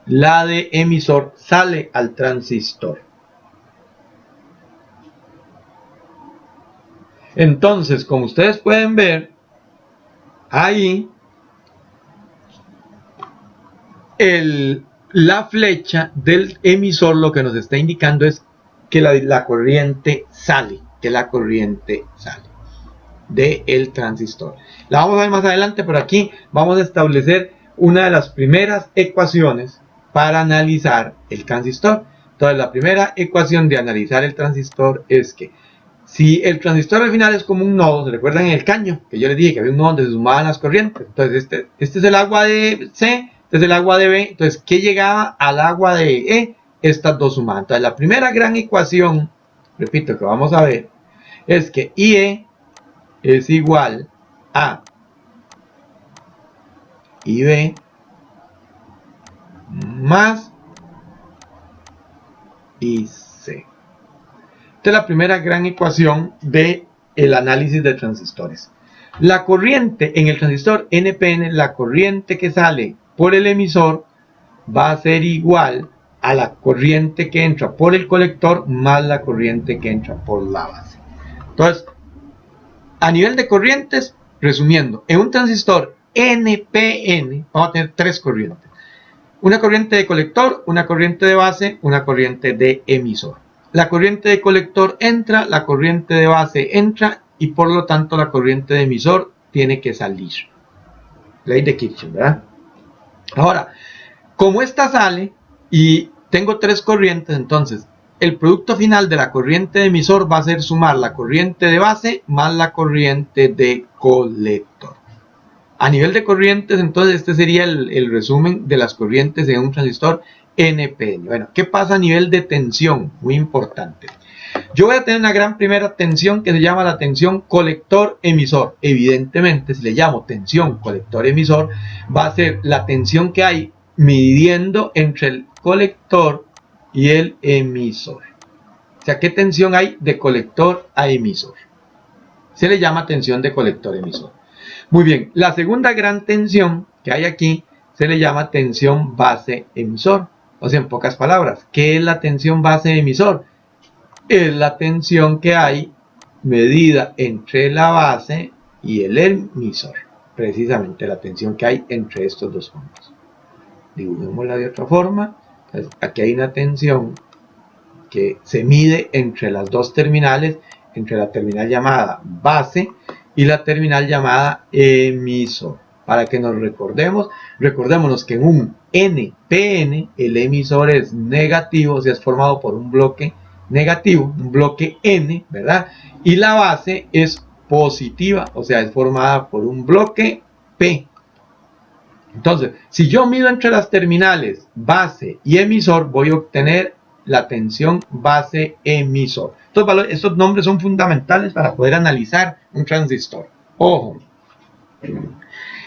la de emisor sale al transistor. Entonces, como ustedes pueden ver, ahí la flecha del emisor lo que nos está indicando es que la corriente sale, del transistor. La vamos a ver más adelante, pero aquí vamos a establecer una de las primeras ecuaciones para analizar el transistor. Entonces, la primera ecuación de analizar el transistor es que si el transistor al final es como un nodo, ¿se recuerdan en el caño? Que yo les dije que había un nodo donde se sumaban las corrientes. Entonces, este es el agua de C, este es el agua de B. Entonces, ¿qué llegaba al agua de E? Estas dos sumadas. Entonces, la primera gran ecuación, repito, que vamos a ver, es que IE es igual a IB más IC. Esta es la primera gran ecuación del análisis de transistores. La corriente en el transistor NPN, la corriente que sale por el emisor va a ser igual a la corriente que entra por el colector más la corriente que entra por la base. Entonces, a nivel de corrientes, resumiendo, en un transistor NPN vamos a tener tres corrientes. Una corriente de colector, una corriente de base, una corriente de emisor. La corriente de colector entra, la corriente de base entra y por lo tanto la corriente de emisor tiene que salir. Ley de Kirchhoff, ¿verdad? Ahora, como esta sale y tengo tres corrientes, entonces el producto final de la corriente de emisor va a ser sumar la corriente de base más la corriente de colector. A nivel de corrientes, entonces este sería el resumen de las corrientes en un transistor NPN. Bueno, ¿qué pasa a nivel de tensión? Muy importante. Yo voy a tener una gran primera tensión que se llama la tensión colector-emisor. Evidentemente, si le llamo tensión colector-emisor, va a ser la tensión que hay midiendo entre el colector y el emisor. O sea, ¿qué tensión hay de colector a emisor? Se le llama tensión de colector-emisor. Muy bien, la segunda gran tensión que hay aquí se le llama tensión base-emisor. O sea, en pocas palabras, ¿qué es la tensión base-emisor? Es la tensión que hay medida entre la base y el emisor. Precisamente la tensión que hay entre estos dos puntos. Dibujémosla de otra forma. Entonces, aquí hay una tensión que se mide entre las dos terminales, entre la terminal llamada base y la terminal llamada emisor. Para que nos recordémonos que en un NPN el emisor es negativo, o sea, es formado por un bloque negativo, un bloque N, ¿verdad? Y la base es positiva, o sea, es formada por un bloque P. Entonces, si yo mido entre las terminales base y emisor, voy a obtener la tensión base-emisor. Estos nombres son fundamentales para poder analizar un transistor. Ojo.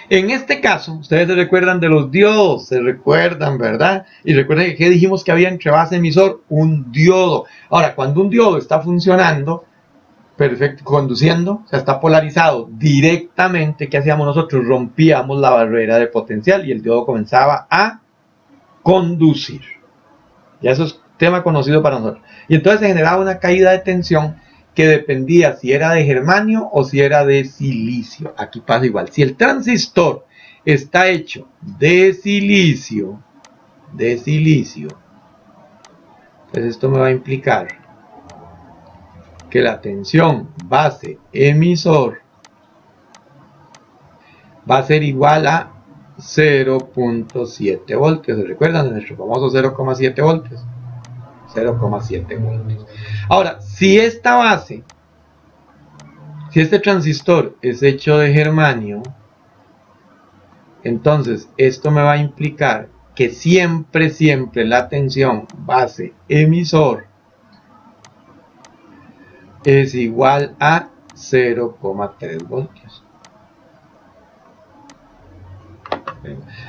En este caso, ustedes se recuerdan de los diodos, se recuerdan, ¿verdad? Y recuerden que dijimos que había entre base y emisor un diodo. Ahora, cuando un diodo está funcionando, perfecto, conduciendo, o sea, está polarizado directamente, ¿qué hacíamos nosotros? Rompíamos la barrera de potencial y el diodo comenzaba a conducir. Ya eso es tema conocido para nosotros. Y entonces se generaba una caída de tensión que dependía si era de germanio o si era de silicio. Aquí pasa igual. Si el transistor está hecho de silicio, entonces esto me va a implicar que la tensión base emisor va a ser igual a 0.7 voltios. ¿Se recuerdan de nuestro famoso 0,7 voltios? 0,7 voltios. Ahora, si este transistor es hecho de germanio, entonces esto me va a implicar que siempre la tensión base emisor es igual a 0,3 voltios.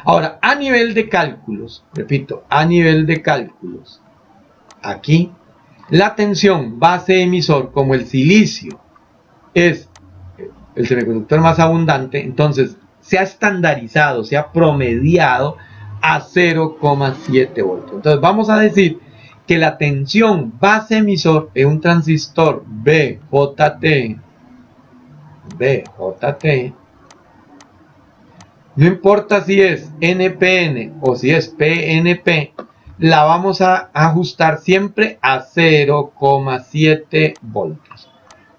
Ahora, a nivel de cálculos, repito, a nivel de cálculos, aquí la tensión base emisor, como el silicio es el semiconductor más abundante, entonces se ha estandarizado, se ha promediado a 0,7 voltios. Entonces vamos a decir que la tensión base emisor en un transistor BJT, no importa si es NPN o si es PNP, la vamos a ajustar siempre a 0,7 voltios.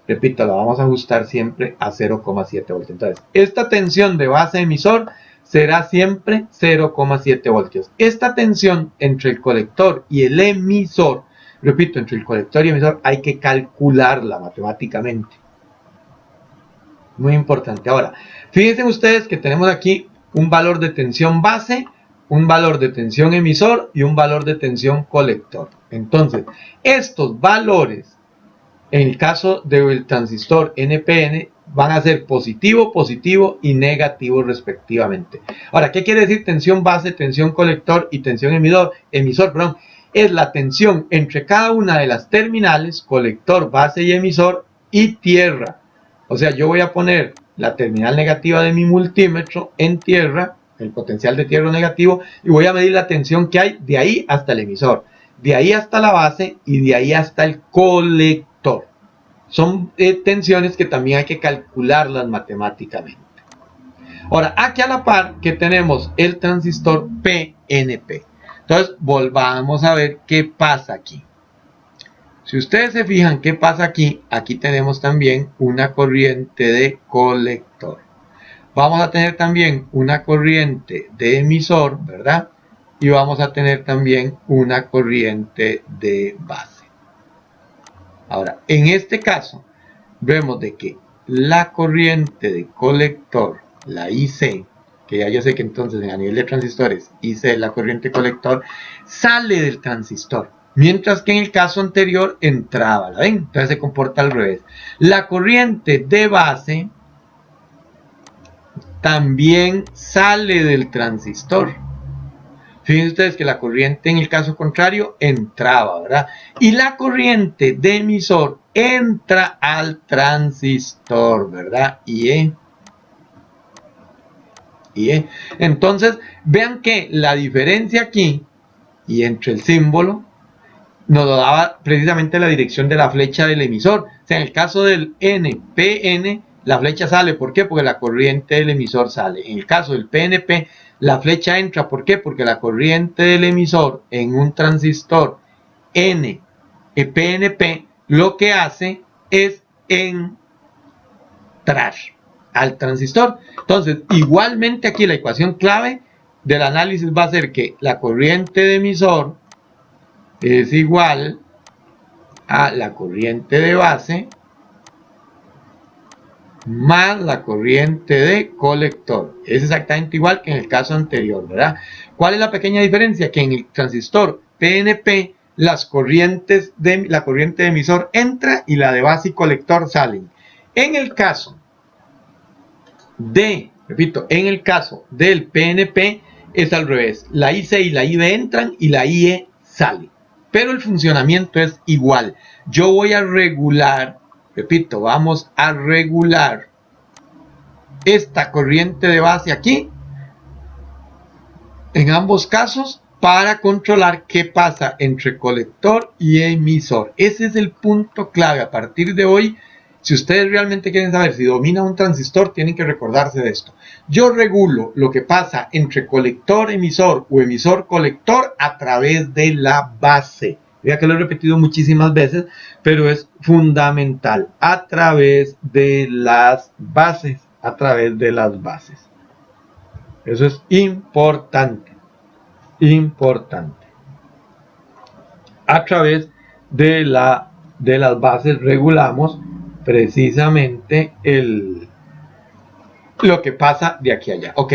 Repito, la vamos a ajustar siempre a 0,7 voltios. Entonces, esta tensión de base emisor será siempre 0,7 voltios. Esta tensión entre el colector y el emisor, repito, entre el colector y el emisor hay que calcularla matemáticamente. Muy importante. Ahora, fíjense ustedes que tenemos aquí un valor de tensión base, un valor de tensión emisor y un valor de tensión colector. Entonces, estos valores, en el caso del transistor NPN, van a ser positivo, positivo y negativo respectivamente. Ahora, ¿qué quiere decir tensión base, tensión colector y tensión emisor? Perdón, es la tensión entre cada una de las terminales, colector, base y emisor, y tierra. O sea, yo voy a poner la terminal negativa de mi multímetro en tierra, el potencial de tierra negativo, y voy a medir la tensión que hay de ahí hasta el emisor, de ahí hasta la base y de ahí hasta el colector. Son tensiones que también hay que calcularlas matemáticamente. Ahora, aquí a la par que tenemos el transistor PNP. Entonces, volvamos a ver qué pasa aquí. Si ustedes se fijan qué pasa aquí, aquí tenemos también una corriente de colector. Vamos a tener también una corriente de emisor, ¿verdad? Y vamos a tener también una corriente de base. Ahora, en este caso, vemos de que la corriente de colector, la IC, que ya yo sé que entonces a nivel de transistores, IC es la corriente colector, sale del transistor. Mientras que en el caso anterior entraba, ¿la ven? Entonces se comporta al revés. La corriente de base también sale del transistor. Fíjense ustedes que la corriente en el caso contrario entraba, ¿verdad? Y la corriente de emisor entra al transistor, ¿verdad? Entonces, vean que la diferencia aquí y entre el símbolo nos lo daba precisamente la dirección de la flecha del emisor. O sea, en el caso del NPN, la flecha sale. ¿Por qué? Porque la corriente del emisor sale. En el caso del PNP, la flecha entra. ¿Por qué? Porque la corriente del emisor en un transistor PNP lo que hace es entrar. al transistor. Entonces, igualmente aquí la ecuación clave del análisis va a ser que la corriente de emisor es igual a la corriente de base más la corriente de colector. Es exactamente igual que en el caso anterior, ¿verdad? ¿Cuál es la pequeña diferencia? Que en el transistor PNP las corrientes de la corriente de emisor entra y la de base y colector salen. En el caso de, repito, en el caso del PNP es al revés. La IC y la IB entran y la IE sale. Pero el funcionamiento es igual. Yo voy a regular, repito, vamos a regular esta corriente de base aquí, en ambos casos, para controlar qué pasa entre colector y emisor. Ese es el punto clave. A partir de hoy, si ustedes realmente quieren saber si domina un transistor, tienen que recordarse de esto. Yo regulo lo que pasa entre colector-emisor o emisor-colector a través de la base. Vea que lo he repetido muchísimas veces, pero es fundamental. A través de las bases. A través de las bases. Eso es importante. Importante. A través de las bases regulamos precisamente lo que pasa de aquí a allá. Ok,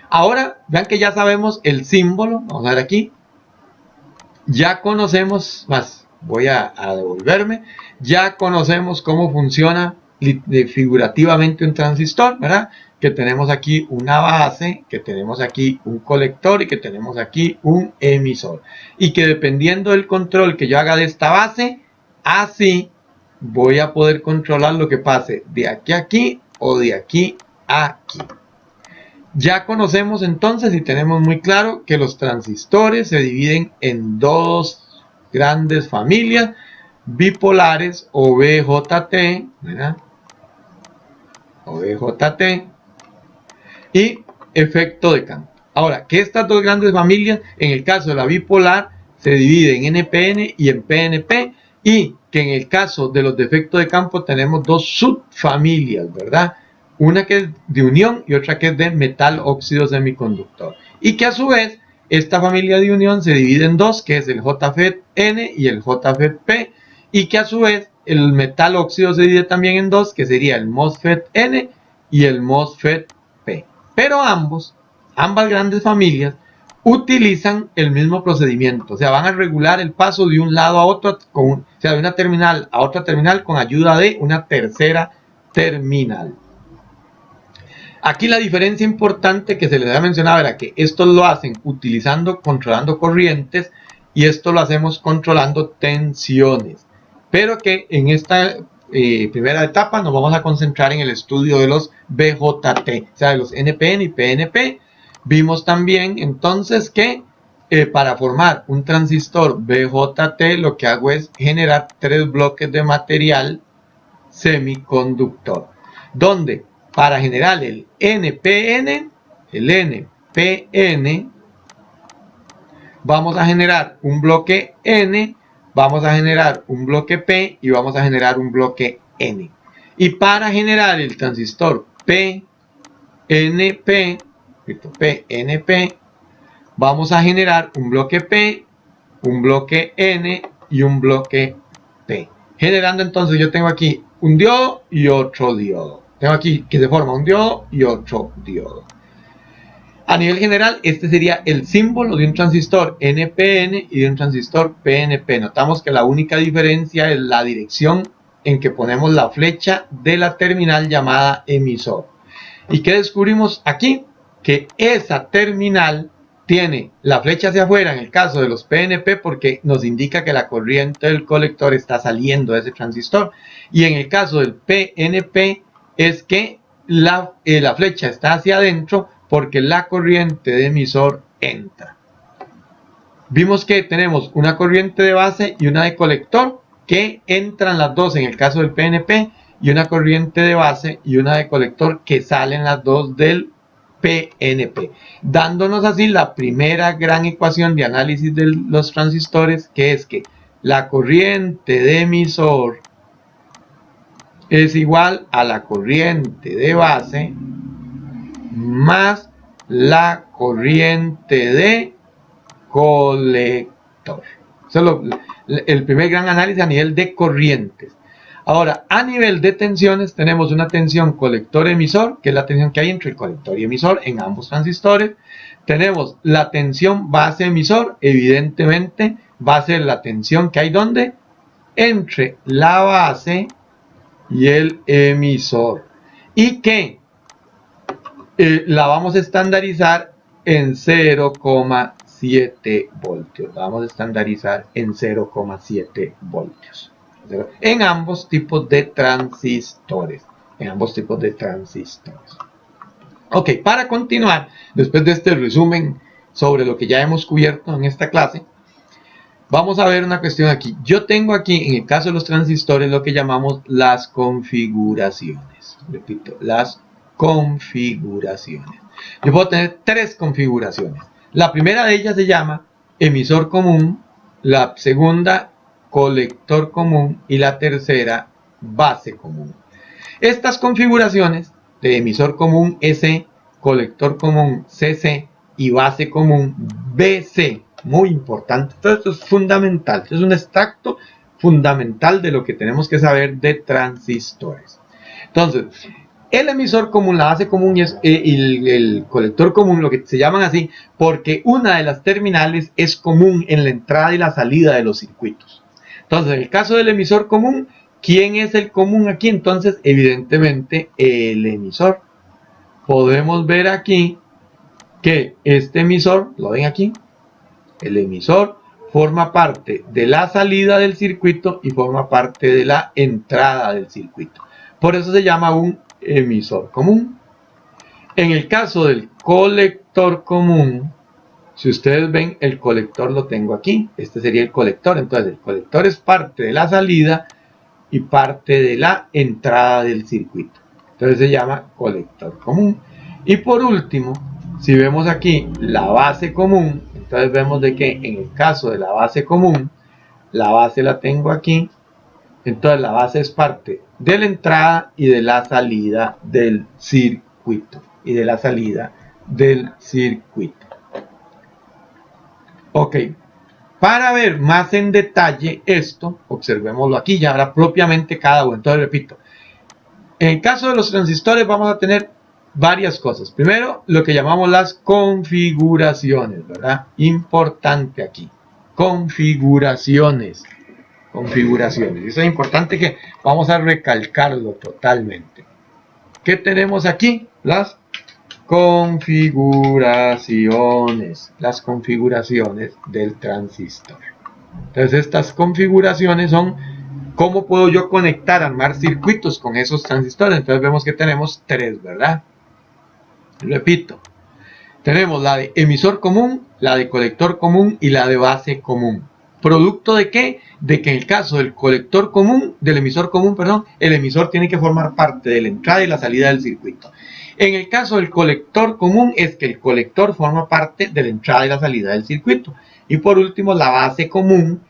ahora vean que ya sabemos el símbolo. Vamos a ver aquí. Ya conocemos, más voy a devolverme, ya conocemos cómo funciona figurativamente un transistor, ¿verdad? Que tenemos aquí una base, que tenemos aquí un colector y que tenemos aquí un emisor. Y que dependiendo del control que yo haga de esta base, así voy a poder controlar lo que pase de aquí a aquí o de aquí a aquí. Ya conocemos entonces y tenemos muy claro que los transistores se dividen en dos grandes familias bipolares o BJT, ¿verdad? O BJT y efecto de campo. Ahora, que estas dos grandes familias, en el caso de la bipolar, se dividen en NPN y en PNP, y que en el caso de los defectos de campo tenemos dos subfamilias, ¿verdad? Una que es de unión y otra que es de metal óxido semiconductor. Y que a su vez, esta familia de unión se divide en dos, que es el JFET-N y el JFET-P, y que a su vez el metal óxido se divide también en dos, que sería el MOSFET-N y el MOSFET-P. Pero ambas grandes familias utilizan el mismo procedimiento, o sea, van a regular el paso de un lado a otro, o sea, de una terminal a otra terminal con ayuda de una tercera terminal. Aquí la diferencia importante que se les ha mencionado era que esto lo hacen controlando corrientes y esto lo hacemos controlando tensiones. Pero que en esta primera etapa nos vamos a concentrar en el estudio de los BJT, o sea, de los NPN y PNP. Vimos también entonces que para formar un transistor BJT lo que hago es generar tres bloques de material semiconductor, donde para generar el NPN, vamos a generar un bloque N, vamos a generar un bloque P y vamos a generar un bloque N. Y para generar el transistor PNP, vamos a generar un bloque P, un bloque N y un bloque P. Generando entonces yo tengo aquí un diodo y otro diodo. Tengo aquí que se forma un diodo y otro diodo. A nivel general, este sería el símbolo de un transistor NPN y de un transistor PNP. Notamos que la única diferencia es la dirección en que ponemos la flecha de la terminal llamada emisor. ¿Y qué descubrimos aquí? Que esa terminal tiene la flecha hacia afuera en el caso de los PNP porque nos indica que la corriente del colector está saliendo de ese transistor. Y en el caso del PNP es que la flecha está hacia adentro porque la corriente de emisor entra. Vimos que tenemos una corriente de base y una de colector que entran las dos en el caso del PNP y una corriente de base y una de colector que salen las dos del PNP, dándonos así la primera gran ecuación de análisis de los transistores, que es que la corriente de emisor es igual a la corriente de base más la corriente de colector. Eso es el primer gran análisis a nivel de corrientes. Ahora, a nivel de tensiones, tenemos una tensión colector-emisor, que es la tensión que hay entre el colector y emisor en ambos transistores. Tenemos la tensión base-emisor, evidentemente va a ser la tensión que hay ¿dónde? Entre la base y el emisor. Y que la vamos a estandarizar en 0,7 voltios. La vamos a estandarizar en 0,7 voltios. En ambos tipos de transistores. En ambos tipos de transistores. Ok, para continuar, después de este resumen sobre lo que ya hemos cubierto en esta clase, vamos a ver una cuestión aquí. Yo tengo aquí, en el caso de los transistores, lo que llamamos las configuraciones. Repito, las configuraciones. Yo puedo tener tres configuraciones. La primera de ellas se llama emisor común, la segunda colector común y la tercera base común. Estas configuraciones de emisor común SC, colector común CC y base común BC, muy importante. Todo esto es fundamental, es un extracto fundamental de lo que tenemos que saber de transistores. Entonces, el emisor común, la base común y el colector común, lo que se llaman así, porque una de las terminales es común en la entrada y la salida de los circuitos. Entonces, en el caso del emisor común, ¿quién es el común aquí? Entonces, evidentemente, el emisor. Podemos ver aquí que este emisor, ¿lo ven aquí? El emisor forma parte de la salida del circuito y forma parte de la entrada del circuito. Por eso se llama un emisor común. En el caso del colector común, si ustedes ven, el colector lo tengo aquí. Este sería el colector. Entonces, el colector es parte de la salida y parte de la entrada del circuito. Entonces se llama colector común. Y por último, si vemos aquí la base común, entonces vemos de que en el caso de la base común, la base la tengo aquí. Entonces la base es parte de la entrada y de la salida del circuito. Ok. Para ver más en detalle esto, observémoslo aquí, ya ahora propiamente cada uno. Entonces repito, en el caso de los transistores vamos a tener varias cosas. Primero, lo que llamamos las configuraciones, ¿verdad? Importante aquí. Configuraciones. Eso es importante que vamos a recalcarlo totalmente. ¿Qué tenemos aquí? Las configuraciones del transistor. Entonces estas configuraciones son cómo puedo yo conectar, armar circuitos con esos transistores. Entonces vemos que tenemos tres, ¿verdad? Repito, tenemos la de emisor común, la de colector común y la de base común. ¿Producto de qué? De que en el caso del colector común, del emisor común, perdón, el emisor tiene que formar parte de la entrada y la salida del circuito. En el caso del colector común es que el colector forma parte de la entrada y la salida del circuito. Y por último, la base común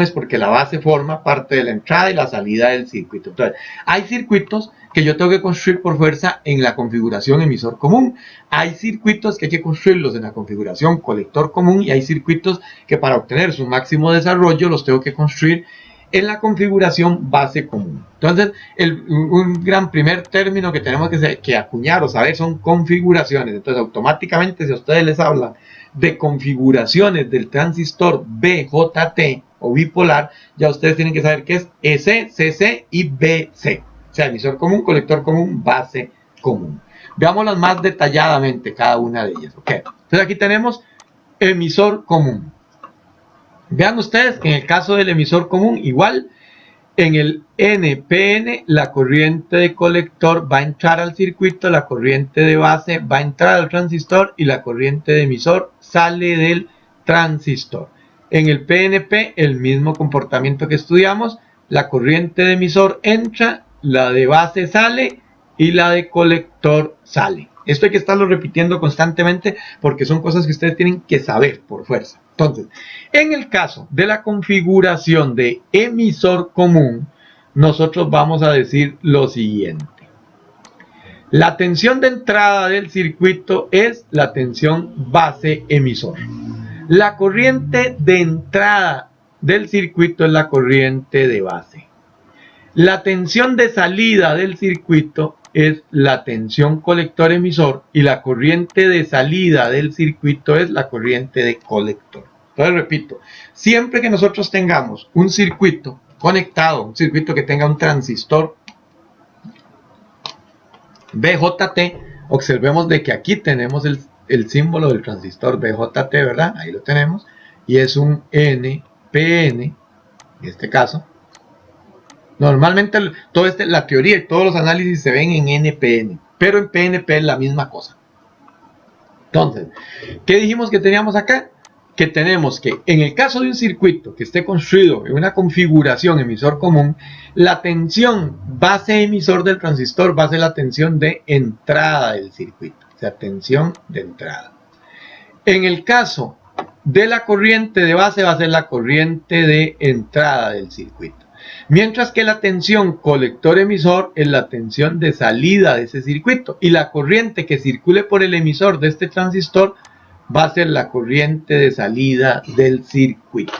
es porque la base forma parte de la entrada y la salida del circuito. Entonces, hay circuitos que yo tengo que construir por fuerza en la configuración emisor común. Hay circuitos que hay que construirlos en la configuración colector común y hay circuitos que para obtener su máximo desarrollo los tengo que construir en la configuración base común. Entonces, un gran primer término que tenemos que acuñar o saber son configuraciones. Entonces, automáticamente, si a ustedes les hablan de configuraciones del transistor BJT o bipolar, ya ustedes tienen que saber qué es EC, CC y BC. O sea, emisor común, colector común, base común. Veámoslas más detalladamente cada una de ellas. Okay. Entonces, aquí tenemos emisor común. Vean ustedes que en el caso del emisor común, igual, en el NPN, la corriente de colector va a entrar al circuito, la corriente de base va a entrar al transistor y la corriente de emisor sale del transistor. En el PNP, el mismo comportamiento que estudiamos, la corriente de emisor entra, la de base sale y la de colector sale. Esto hay que estarlo repitiendo constantemente porque son cosas que ustedes tienen que saber por fuerza. Entonces, en el caso de la configuración de emisor común, nosotros vamos a decir lo siguiente. La tensión de entrada del circuito es la tensión base emisor. La corriente de entrada del circuito es la corriente de base. La tensión de salida del circuito es la tensión colector emisor y la corriente de salida del circuito es la corriente de colector. Entonces repito, siempre que nosotros tengamos un circuito conectado, un circuito que tenga un transistor BJT, observemos de que aquí tenemos el símbolo del transistor BJT, ¿verdad? Ahí lo tenemos, y es un NPN, en este caso. Normalmente la teoría y todos los análisis se ven en NPN, pero en PNP es la misma cosa. Entonces, ¿qué dijimos que teníamos acá? Que tenemos que, en el caso de un circuito que esté construido en una configuración emisor común, la tensión base emisor del transistor va a ser la tensión de entrada del circuito, o sea, tensión de entrada. En el caso de la corriente de base va a ser la corriente de entrada del circuito. Mientras que la tensión colector emisor es la tensión de salida de ese circuito. Y la corriente que circule por el emisor de este transistor va a ser la corriente de salida del circuito.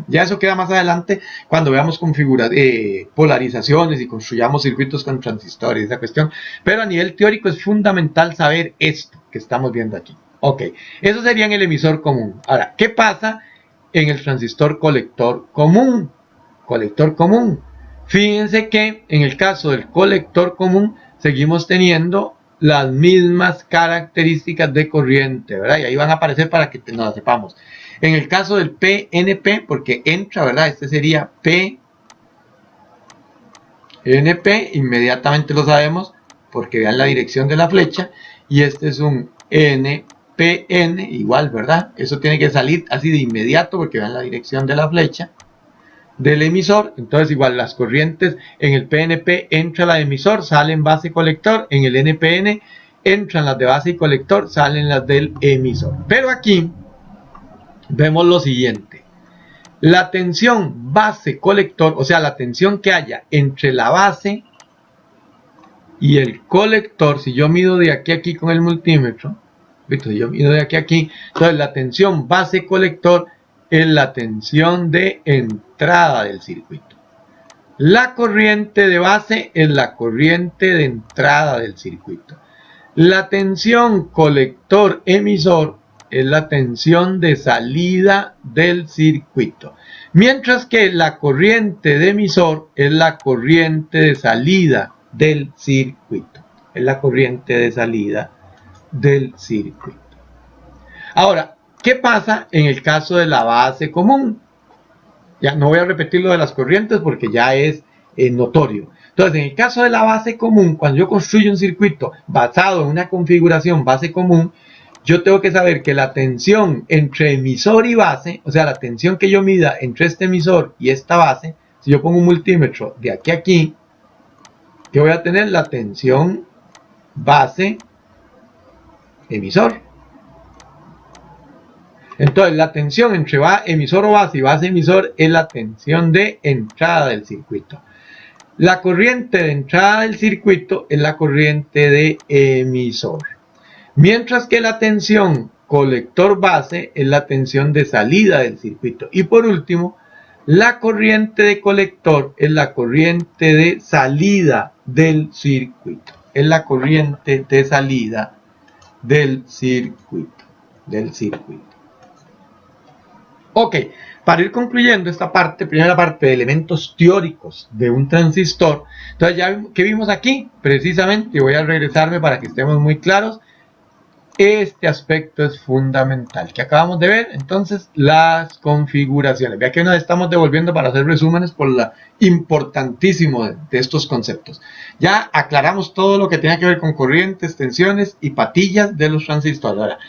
Ya eso queda más adelante cuando veamos polarizaciones y construyamos circuitos con transistores, esa cuestión. Pero a nivel teórico es fundamental saber esto que estamos viendo aquí. Ok, eso sería en el emisor común. Ahora, ¿qué pasa en el transistor colector común? Colector común. Fíjense que en el caso del colector común seguimos teniendo las mismas características de corriente, ¿verdad? Y ahí van a aparecer para que nos las sepamos. En el caso del PNP, porque entra, ¿verdad? Este sería PNP, inmediatamente lo sabemos porque vean la dirección de la flecha. Y este es un NPN, igual, ¿verdad? Eso tiene que salir así de inmediato porque vean la dirección de la flecha del emisor. Entonces igual las corrientes en el PNP entra la de emisor, salen base colector, en el NPN entran las de base y colector, salen las del emisor. Pero aquí vemos lo siguiente: la tensión base colector, o sea la tensión que haya entre la base y el colector, si yo mido de aquí a aquí con el multímetro, yo mido de aquí a aquí, entonces la tensión base colector es la tensión de entrada del circuito. La corriente de base es la corriente de entrada del circuito. La tensión colector emisor es la tensión de salida del circuito. Mientras que la corriente de emisor es la corriente de salida del circuito. Es la corriente de salida del circuito. Ahora, ¿qué pasa en el caso de la base común? Ya no voy a repetir lo de las corrientes porque ya es notorio. Entonces, en el caso de la base común, cuando yo construyo un circuito basado en una configuración base común, yo tengo que saber que la tensión entre emisor y base, o sea, la tensión que yo mida entre este emisor y esta base, si yo pongo un multímetro de aquí a aquí, que voy a tener la tensión base emisor. Entonces, la tensión entre emisor o base y base emisor es la tensión de entrada del circuito. La corriente de entrada del circuito es la corriente de emisor. Mientras que la tensión colector base es la tensión de salida del circuito. Y por último, la corriente de colector es la corriente de salida del circuito. Es la corriente de salida del circuito. Ok, para ir concluyendo esta parte, primera parte de elementos teóricos de un transistor. Entonces ya que vimos aquí, precisamente, voy a regresarme para que estemos muy claros. Este aspecto es fundamental, que acabamos de ver. Entonces, las configuraciones. Vea que nos estamos devolviendo para hacer resúmenes por lo importantísimo de estos conceptos. Ya aclaramos todo lo que tenía que ver con corrientes, tensiones y patillas de los transistores. Ahora,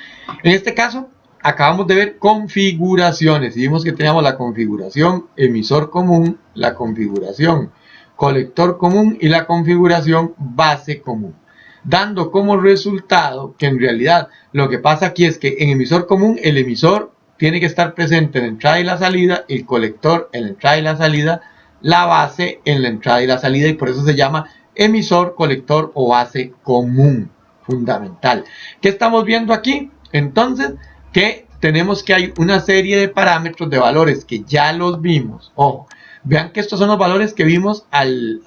en este caso, acabamos de ver configuraciones y vimos que teníamos la configuración emisor común, la configuración colector común y la configuración base común, dando como resultado que en realidad lo que pasa aquí es que en emisor común el emisor tiene que estar presente en la entrada y la salida, el colector en la entrada y la salida la base en la entrada y la salida, y por eso se llama emisor, colector o base común. Fundamental. ¿Qué estamos viendo aquí? Entonces, que tenemos que hay una serie de parámetros de valores que ya los vimos. Ojo, vean que estos son los valores que vimos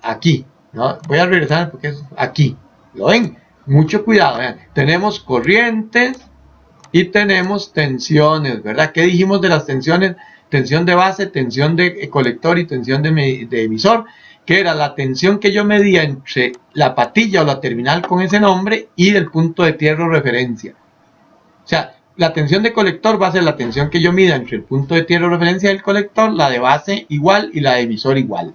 aquí, ¿no? Voy a regresar porque es aquí. ¿Lo ven? Mucho cuidado, vean. Tenemos corrientes y tenemos tensiones, ¿verdad? ¿Qué dijimos de las tensiones? Tensión de base, tensión de colector y tensión de emisor, que era la tensión que yo medía entre la patilla o la terminal con ese nombre y el punto de tierra o referencia. O sea, la tensión de colector va a ser la tensión que yo mida entre el punto de tierra o referencia del colector, la de base igual y la de emisor igual.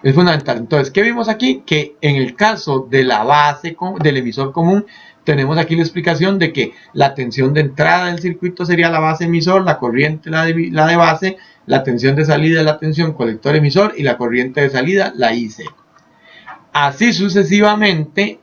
Es fundamental. Entonces, ¿qué vimos aquí? Que en el caso de la base del emisor común, tenemos aquí la explicación de que la tensión de entrada del circuito sería la base emisor, la corriente la de base, la tensión de salida es la tensión colector emisor y la corriente de salida la IC. Así sucesivamente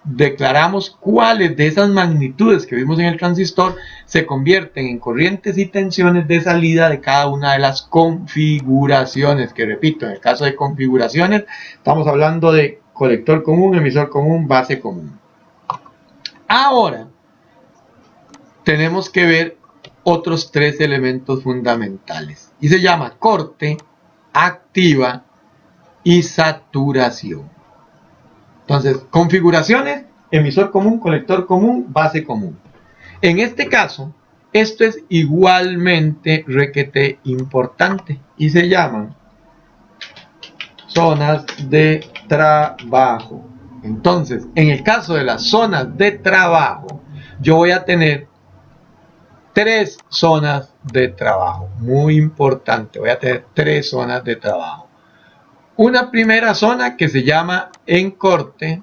declaramos cuáles de esas magnitudes que vimos en el transistor se convierten en corrientes y tensiones de salida de cada una de las configuraciones, que repito, en el caso de configuraciones estamos hablando de colector común, emisor común, base común. Ahora tenemos que ver otros tres elementos fundamentales y se llama corte, activa y saturación. Entonces, configuraciones, emisor común, colector común, base común. En este caso, esto es igualmente requete importante y se llaman zonas de trabajo. Entonces, en el caso de las zonas de trabajo, yo voy a tener tres zonas de trabajo. Muy importante, voy a tener tres zonas de trabajo. Una primera zona que se llama en corte,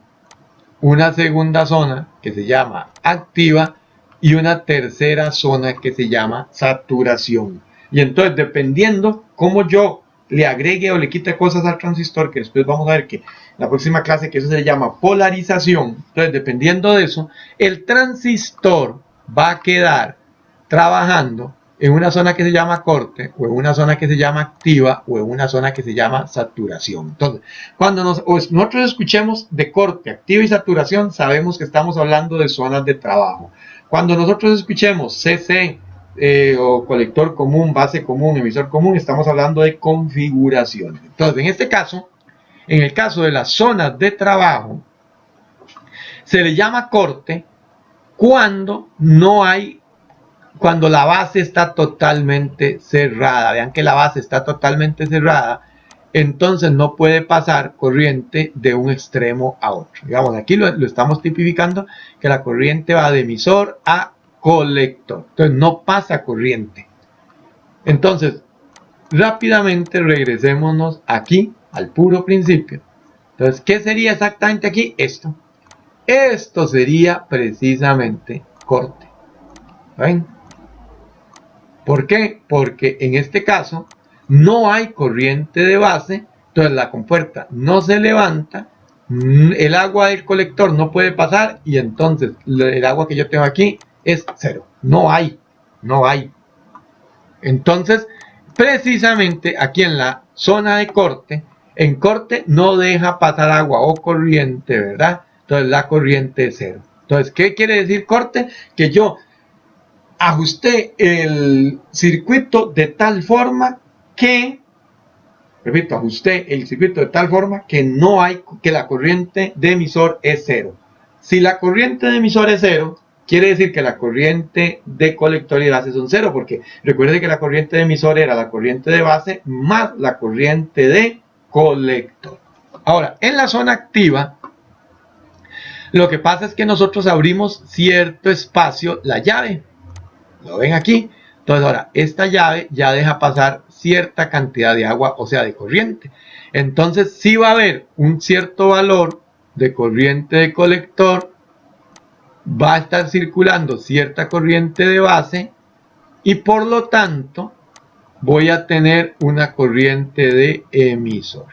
una segunda zona que se llama activa y una tercera zona que se llama saturación. Y entonces, dependiendo cómo yo le agregue o le quite cosas al transistor, que después vamos a ver que en la próxima clase que eso se llama polarización, entonces dependiendo de eso, el transistor va a quedar trabajando en una zona que se llama corte, o en una zona que se llama activa, o en una zona que se llama saturación. Entonces, cuando nosotros escuchemos de corte, activa y saturación, sabemos que estamos hablando de zonas de trabajo. Cuando nosotros escuchemos CC, o colector común, base común, emisor común, estamos hablando de configuraciones. Entonces, en este caso, en el caso de las zonas de trabajo, se le llama corte cuando la base está totalmente cerrada. Vean que la base está totalmente cerrada, entonces no puede pasar corriente de un extremo a otro. Digamos, aquí lo estamos tipificando, que la corriente va de emisor a colector. Entonces no pasa corriente. Entonces, rápidamente regresémonos aquí al puro principio. Entonces, ¿qué sería exactamente aquí? Esto sería precisamente corte. ¿Ven? ¿Por qué? Porque en este caso no hay corriente de base, entonces la compuerta no se levanta, el agua del colector no puede pasar y entonces el agua que yo tengo aquí es cero. No hay. Entonces, precisamente aquí en la zona de corte, en corte no deja pasar agua o corriente, ¿verdad? Entonces la corriente es cero. Entonces, ¿qué quiere decir corte? Que yo ajusté el circuito de tal forma que, repito, ajusté el circuito de tal forma que que la corriente de emisor es cero. Si la corriente de emisor es cero, quiere decir que la corriente de colector y base son cero, porque recuerde que la corriente de emisor era la corriente de base más la corriente de colector. Ahora, en la zona activa, lo que pasa es que nosotros abrimos cierto espacio, la llave. ¿Lo ven aquí? Entonces ahora, esta llave ya deja pasar cierta cantidad de agua, o sea, de corriente. Entonces sí va a haber un cierto valor de corriente de colector, va a estar circulando cierta corriente de base y por lo tanto voy a tener una corriente de emisor.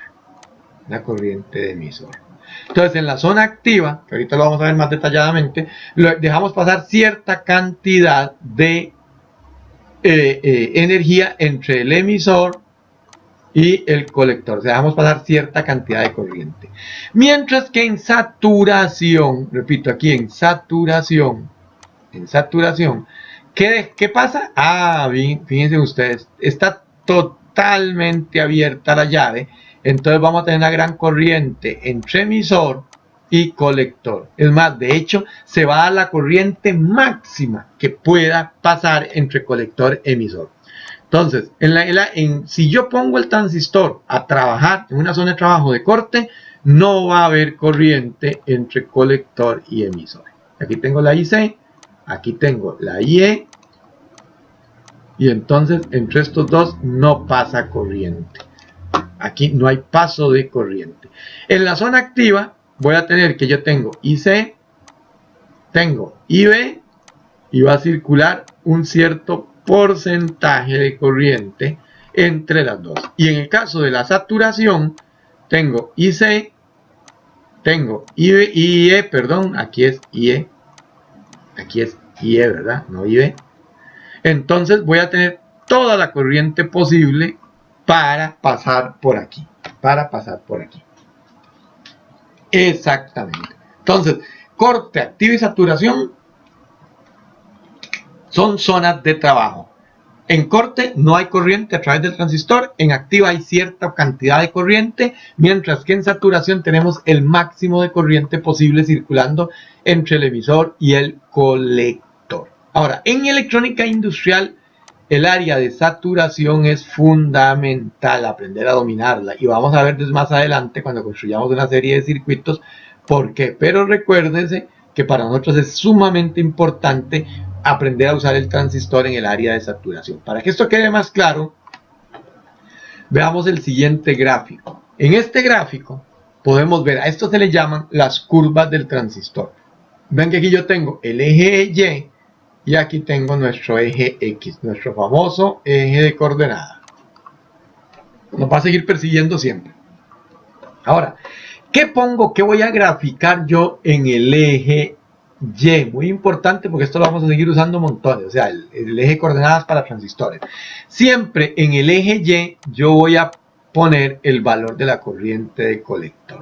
Entonces en la zona activa, que ahorita lo vamos a ver más detalladamente, dejamos pasar cierta cantidad de energía entre el emisor y el colector. O sea, dejamos pasar cierta cantidad de corriente. Mientras que en saturación, repito, aquí en saturación, ¿qué pasa? Fíjense ustedes, está totalmente abierta la llave, entonces vamos a tener una gran corriente entre emisor y colector. Es más, de hecho, se va a dar la corriente máxima que pueda pasar entre colector y emisor. Entonces, si yo pongo el transistor a trabajar en una zona de trabajo de corte, no va a haber corriente entre colector y emisor. Aquí tengo la IC, aquí tengo la IE, y entonces entre estos dos no pasa corriente. Aquí no hay paso de corriente. En la zona activa voy a tener que yo tengo IC, tengo IB, y va a circular un cierto porcentaje de corriente entre las dos. Y en el caso de la saturación, tengo IC, tengo IE, perdón, aquí es IE, ¿verdad? No IB. Entonces voy a tener toda la corriente posible para pasar por aquí, Exactamente. Entonces, corte, activa y saturación son zonas de trabajo. En corte no hay corriente a través del transistor, en activa hay cierta cantidad de corriente, mientras que en saturación tenemos el máximo de corriente posible circulando entre el emisor y el colector. Ahora, en electrónica industrial, el área de saturación es fundamental, aprender a dominarla, y vamos a ver más adelante cuando construyamos una serie de circuitos por qué. Pero recuérdense que para nosotros es sumamente importante aprender a usar el transistor en el área de saturación. Para que esto quede más claro, veamos el siguiente gráfico. En este gráfico podemos ver, a esto se le llaman las curvas del transistor. Ven que aquí yo tengo el eje Y y aquí tengo nuestro eje X, nuestro famoso eje de coordenada. Nos va a seguir persiguiendo siempre. Ahora, ¿qué voy a graficar yo en el eje Y? Muy importante porque esto lo vamos a seguir usando montones. O sea, el eje de coordenadas para transistores. Siempre en el eje Y yo voy a poner el valor de la corriente de colector.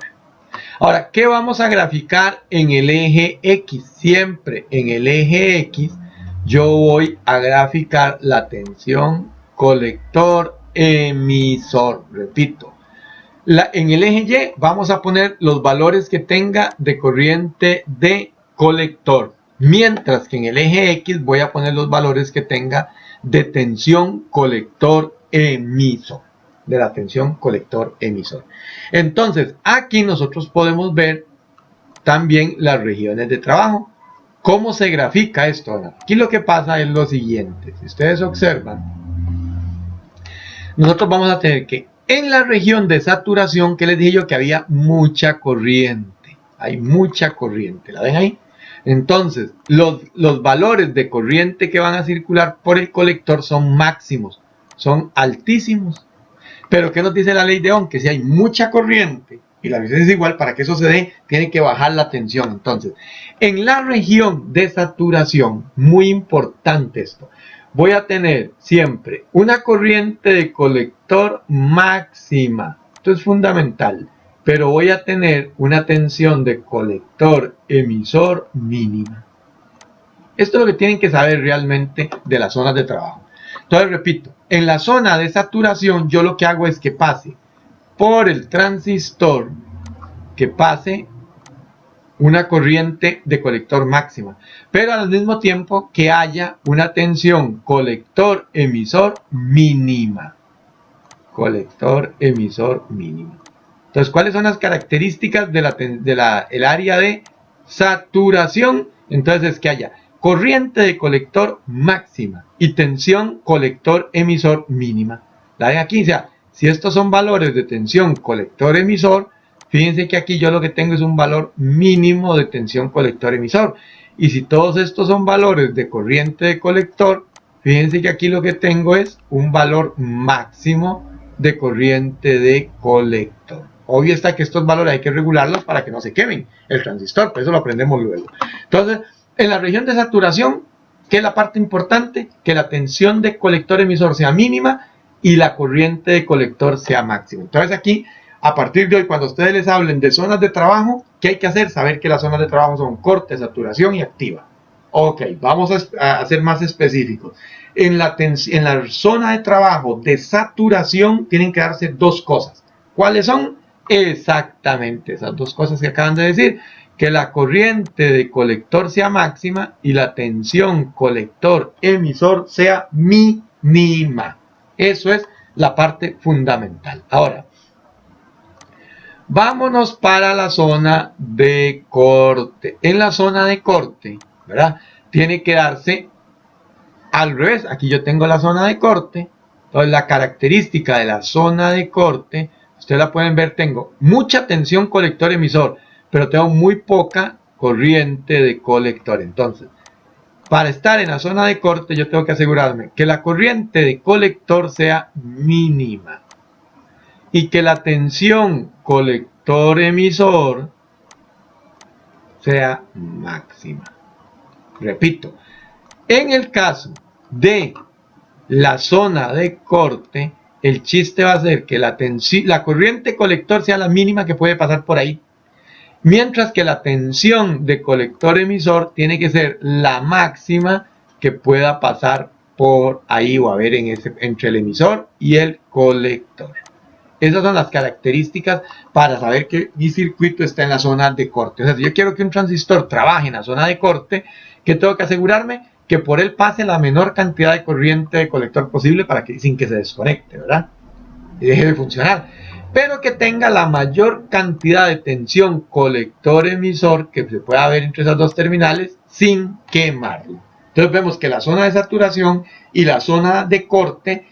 Ahora, ¿qué vamos a graficar en el eje X? Siempre en el eje X yo voy a graficar la tensión colector emisor. Repito. En el eje Y vamos a poner los valores que tenga de corriente de colector, mientras que en el eje X voy a poner los valores que tenga de tensión colector emisor, de la tensión colector emisor. Entonces, aquí nosotros podemos ver también las regiones de trabajo. ¿Cómo se grafica esto? Aquí lo que pasa es lo siguiente. Si ustedes observan, nosotros vamos a tener que en la región de saturación, que les dije yo que había mucha corriente. Hay mucha corriente, ¿la ven ahí? Entonces, los valores de corriente que van a circular por el colector son máximos, son altísimos. Pero ¿qué nos dice la ley de Ohm? Que si hay mucha corriente y la resistencia es igual, para que eso se dé, tiene que bajar la tensión. Entonces, en la región de saturación, muy importante esto, voy a tener siempre una corriente de colector máxima. Esto es fundamental. Pero voy a tener una tensión de colector emisor mínima. Esto es lo que tienen que saber realmente de las zonas de trabajo. Entonces, repito, en la zona de saturación yo lo que hago es que pase por el transistor, que pase una corriente de colector máxima, pero al mismo tiempo que haya una tensión colector emisor mínima. Colector emisor mínima. Entonces, ¿cuáles son las características del área de saturación? Entonces, es que haya corriente de colector máxima y tensión colector emisor mínima. La ven aquí, o sea, si estos son valores de tensión colector emisor, fíjense que aquí yo lo que tengo es un valor mínimo de tensión colector emisor. Y si todos estos son valores de corriente de colector, fíjense que aquí lo que tengo es un valor máximo de corriente de colector. Obvio está que estos valores hay que regularlos para que no se quemen el transistor, pero eso lo aprendemos luego. Entonces, en la región de saturación, ¿qué es la parte importante? Que la tensión de colector emisor sea mínima y la corriente de colector sea máxima. Entonces aquí, a partir de hoy, cuando ustedes les hablen de zonas de trabajo, ¿qué hay que hacer? Saber que las zonas de trabajo son corte, saturación y activa. Ok, vamos a ser más específicos. En la zona de trabajo de saturación tienen que darse dos cosas. ¿Cuáles son? Exactamente esas dos cosas que acaban de decir. Que la corriente de colector sea máxima y la tensión colector-emisor sea mínima. Eso es la parte fundamental. Ahora, vámonos para la zona de corte. En la zona de corte, ¿verdad? Tiene que darse al revés. Aquí yo tengo la zona de corte. Entonces la característica de la zona de corte, ustedes la pueden ver, tengo mucha tensión colector-emisor, pero tengo muy poca corriente de colector. Entonces, para estar en la zona de corte, yo tengo que asegurarme que la corriente de colector sea mínima y que la tensión colector-emisor sea máxima. Repito, en el caso de la zona de corte, el chiste va a ser que la corriente colector sea la mínima que puede pasar por ahí, mientras que la tensión de colector emisor tiene que ser la máxima que pueda pasar por ahí o haber entre el emisor y el colector. Esas son las características para saber que mi circuito está en la zona de corte. O sea, si yo quiero que un transistor trabaje en la zona de corte, ¿qué tengo que asegurarme? Que por él pase la menor cantidad de corriente de colector posible sin que se desconecte, ¿verdad? Y deje de funcionar. Pero que tenga la mayor cantidad de tensión colector-emisor que se pueda ver entre esas dos terminales sin quemarlo. Entonces vemos que la zona de saturación y la zona de corte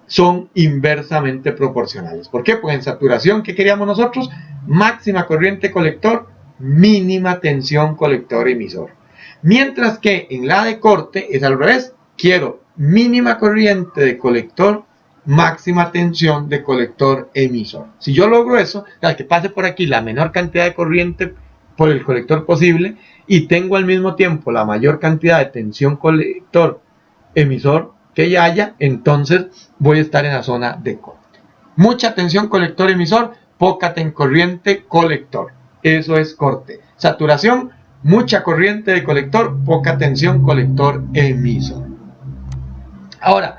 son inversamente proporcionales. ¿Por qué? Pues en saturación, ¿qué queríamos nosotros? Máxima corriente colector, mínima tensión colector-emisor. Mientras que en la de corte es al revés. Quiero mínima corriente de colector, máxima tensión de colector emisor. Si yo logro eso, que pase por aquí la menor cantidad de corriente por el colector posible y tengo al mismo tiempo la mayor cantidad de tensión colector emisor que ya haya, entonces voy a estar en la zona de corte. Mucha tensión colector emisor, poca corriente colector. Eso es corte. Saturación, mucha corriente de colector, poca tensión colector emisor. Ahora,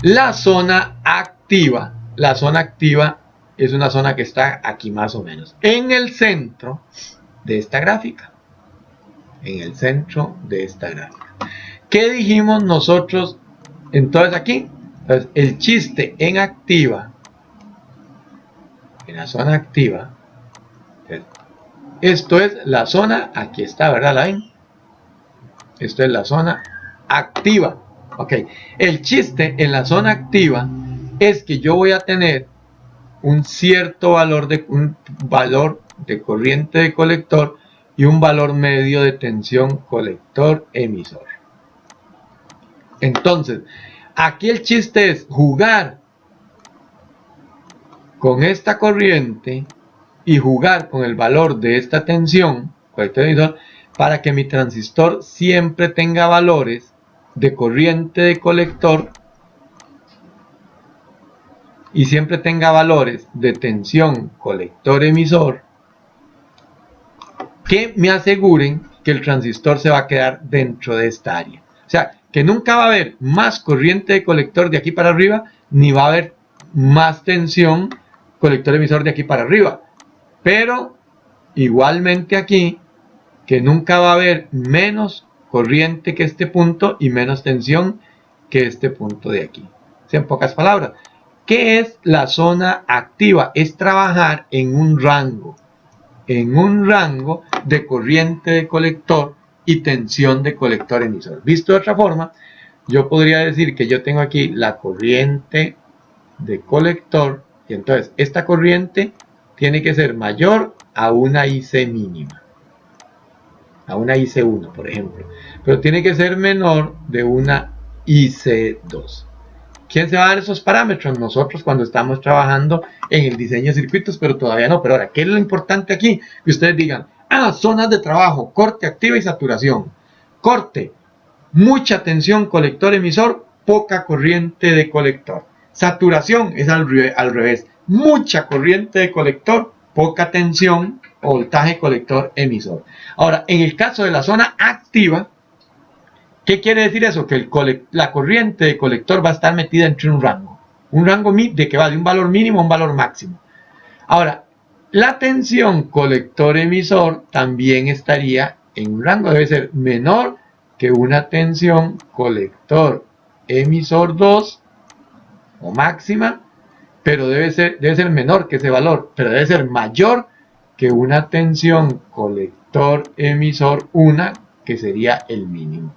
la zona activa. La zona activa es una zona que está aquí más o menos en el centro de esta gráfica. En el centro de esta gráfica. ¿Qué dijimos nosotros entonces aquí? Entonces, el chiste en activa, en la zona activa, esto es la zona, aquí está, ¿verdad? ¿La ven? Esto es la zona activa. Ok, el chiste en la zona activa es que yo voy a tener un valor de corriente de colector y un valor medio de tensión colector emisor. Entonces, aquí el chiste es jugar con esta corriente y jugar con el valor de esta tensión colector emisor para que mi transistor siempre tenga valores de corriente de colector y siempre tenga valores de tensión colector emisor que me aseguren que el transistor se va a quedar dentro de esta área. O sea, que nunca va a haber más corriente de colector de aquí para arriba, ni va a haber más tensión colector emisor de aquí para arriba. Pero igualmente aquí, que nunca va a haber menos corriente que este punto y menos tensión que este punto de aquí. O sea, en pocas palabras, ¿qué es la zona activa? Es trabajar en un rango de corriente de colector y tensión de colector emisor. Visto de otra forma, yo podría decir que yo tengo aquí la corriente de colector y entonces esta corriente tiene que ser mayor a una IC mínima, a una IC1 por ejemplo, pero tiene que ser menor de una IC2. ¿Quién se va a dar esos parámetros? Nosotros cuando estamos trabajando en el diseño de circuitos, pero todavía no. Pero ahora, ¿qué es lo importante aquí? Que ustedes digan, zonas de trabajo, corte, activa y saturación. Corte, mucha tensión colector emisor, poca corriente de colector. Saturación es al revés. Mucha corriente de colector, poca tensión o voltaje colector emisor. Ahora, en el caso de la zona activa, ¿qué quiere decir eso? Que la corriente de colector va a estar metida entre un rango. Un rango de que va de un valor mínimo a un valor máximo. Ahora, la tensión colector emisor también estaría en un rango, debe ser menor que una tensión colector emisor 2 o máxima, pero debe ser menor que ese valor, pero debe ser mayor que una tensión colector emisor 1, que sería el mínimo.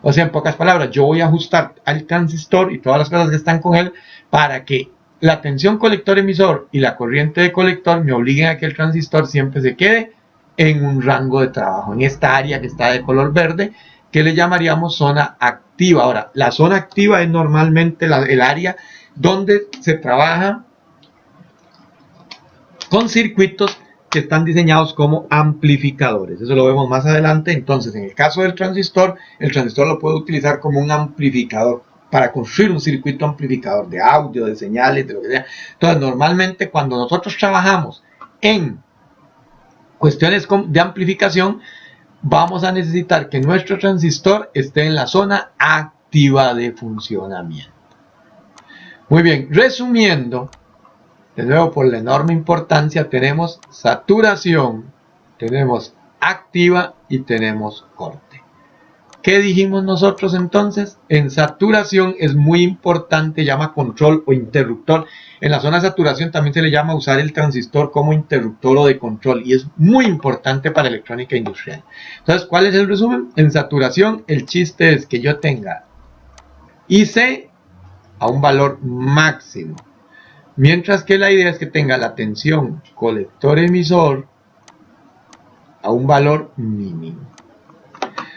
O sea, en pocas palabras, yo voy a ajustar al transistor y todas las cosas que están con él para que la tensión colector emisor y la corriente de colector me obliguen a que el transistor siempre se quede en un rango de trabajo, en esta área que está de color verde, que le llamaríamos zona activa. Ahora, la zona activa es normalmente el área donde se trabaja con circuitos que están diseñados como amplificadores. Eso lo vemos más adelante. Entonces, en el caso del transistor, el transistor lo puede utilizar como un amplificador para construir un circuito amplificador de audio, de señales, de lo que sea. Entonces, normalmente cuando nosotros trabajamos en cuestiones de amplificación, vamos a necesitar que nuestro transistor esté en la zona activa de funcionamiento. Muy bien, resumiendo, de nuevo, por la enorme importancia, tenemos saturación, tenemos activa y tenemos corte. ¿Qué dijimos nosotros entonces? En saturación es muy importante, llama control o interruptor. En la zona de saturación también se le llama usar el transistor como interruptor o de control y es muy importante para electrónica industrial. Entonces, ¿cuál es el resumen? En saturación el chiste es que yo tenga IC a un valor máximo. Mientras que la idea es que tenga la tensión colector emisor a un valor mínimo.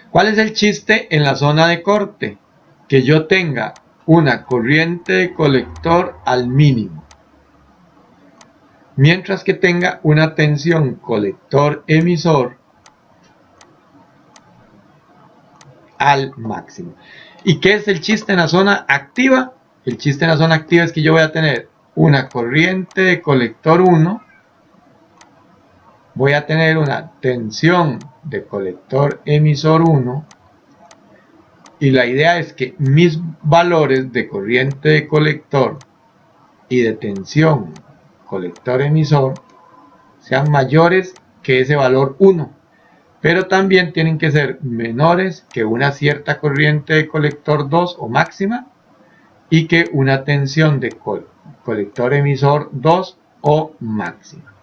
¿Cuál es el chiste en la zona de corte? Que yo tenga una corriente de colector al mínimo. Mientras que tenga una tensión colector emisor al máximo. ¿Y qué es el chiste en la zona activa? El chiste en la zona activa es que yo voy a tener una corriente de colector 1, voy a tener una tensión de colector emisor 1 y la idea es que mis valores de corriente de colector y de tensión colector emisor sean mayores que ese valor 1, pero también tienen que ser menores que una cierta corriente de colector 2 o máxima y que una tensión de colector emisor 2 o máxima.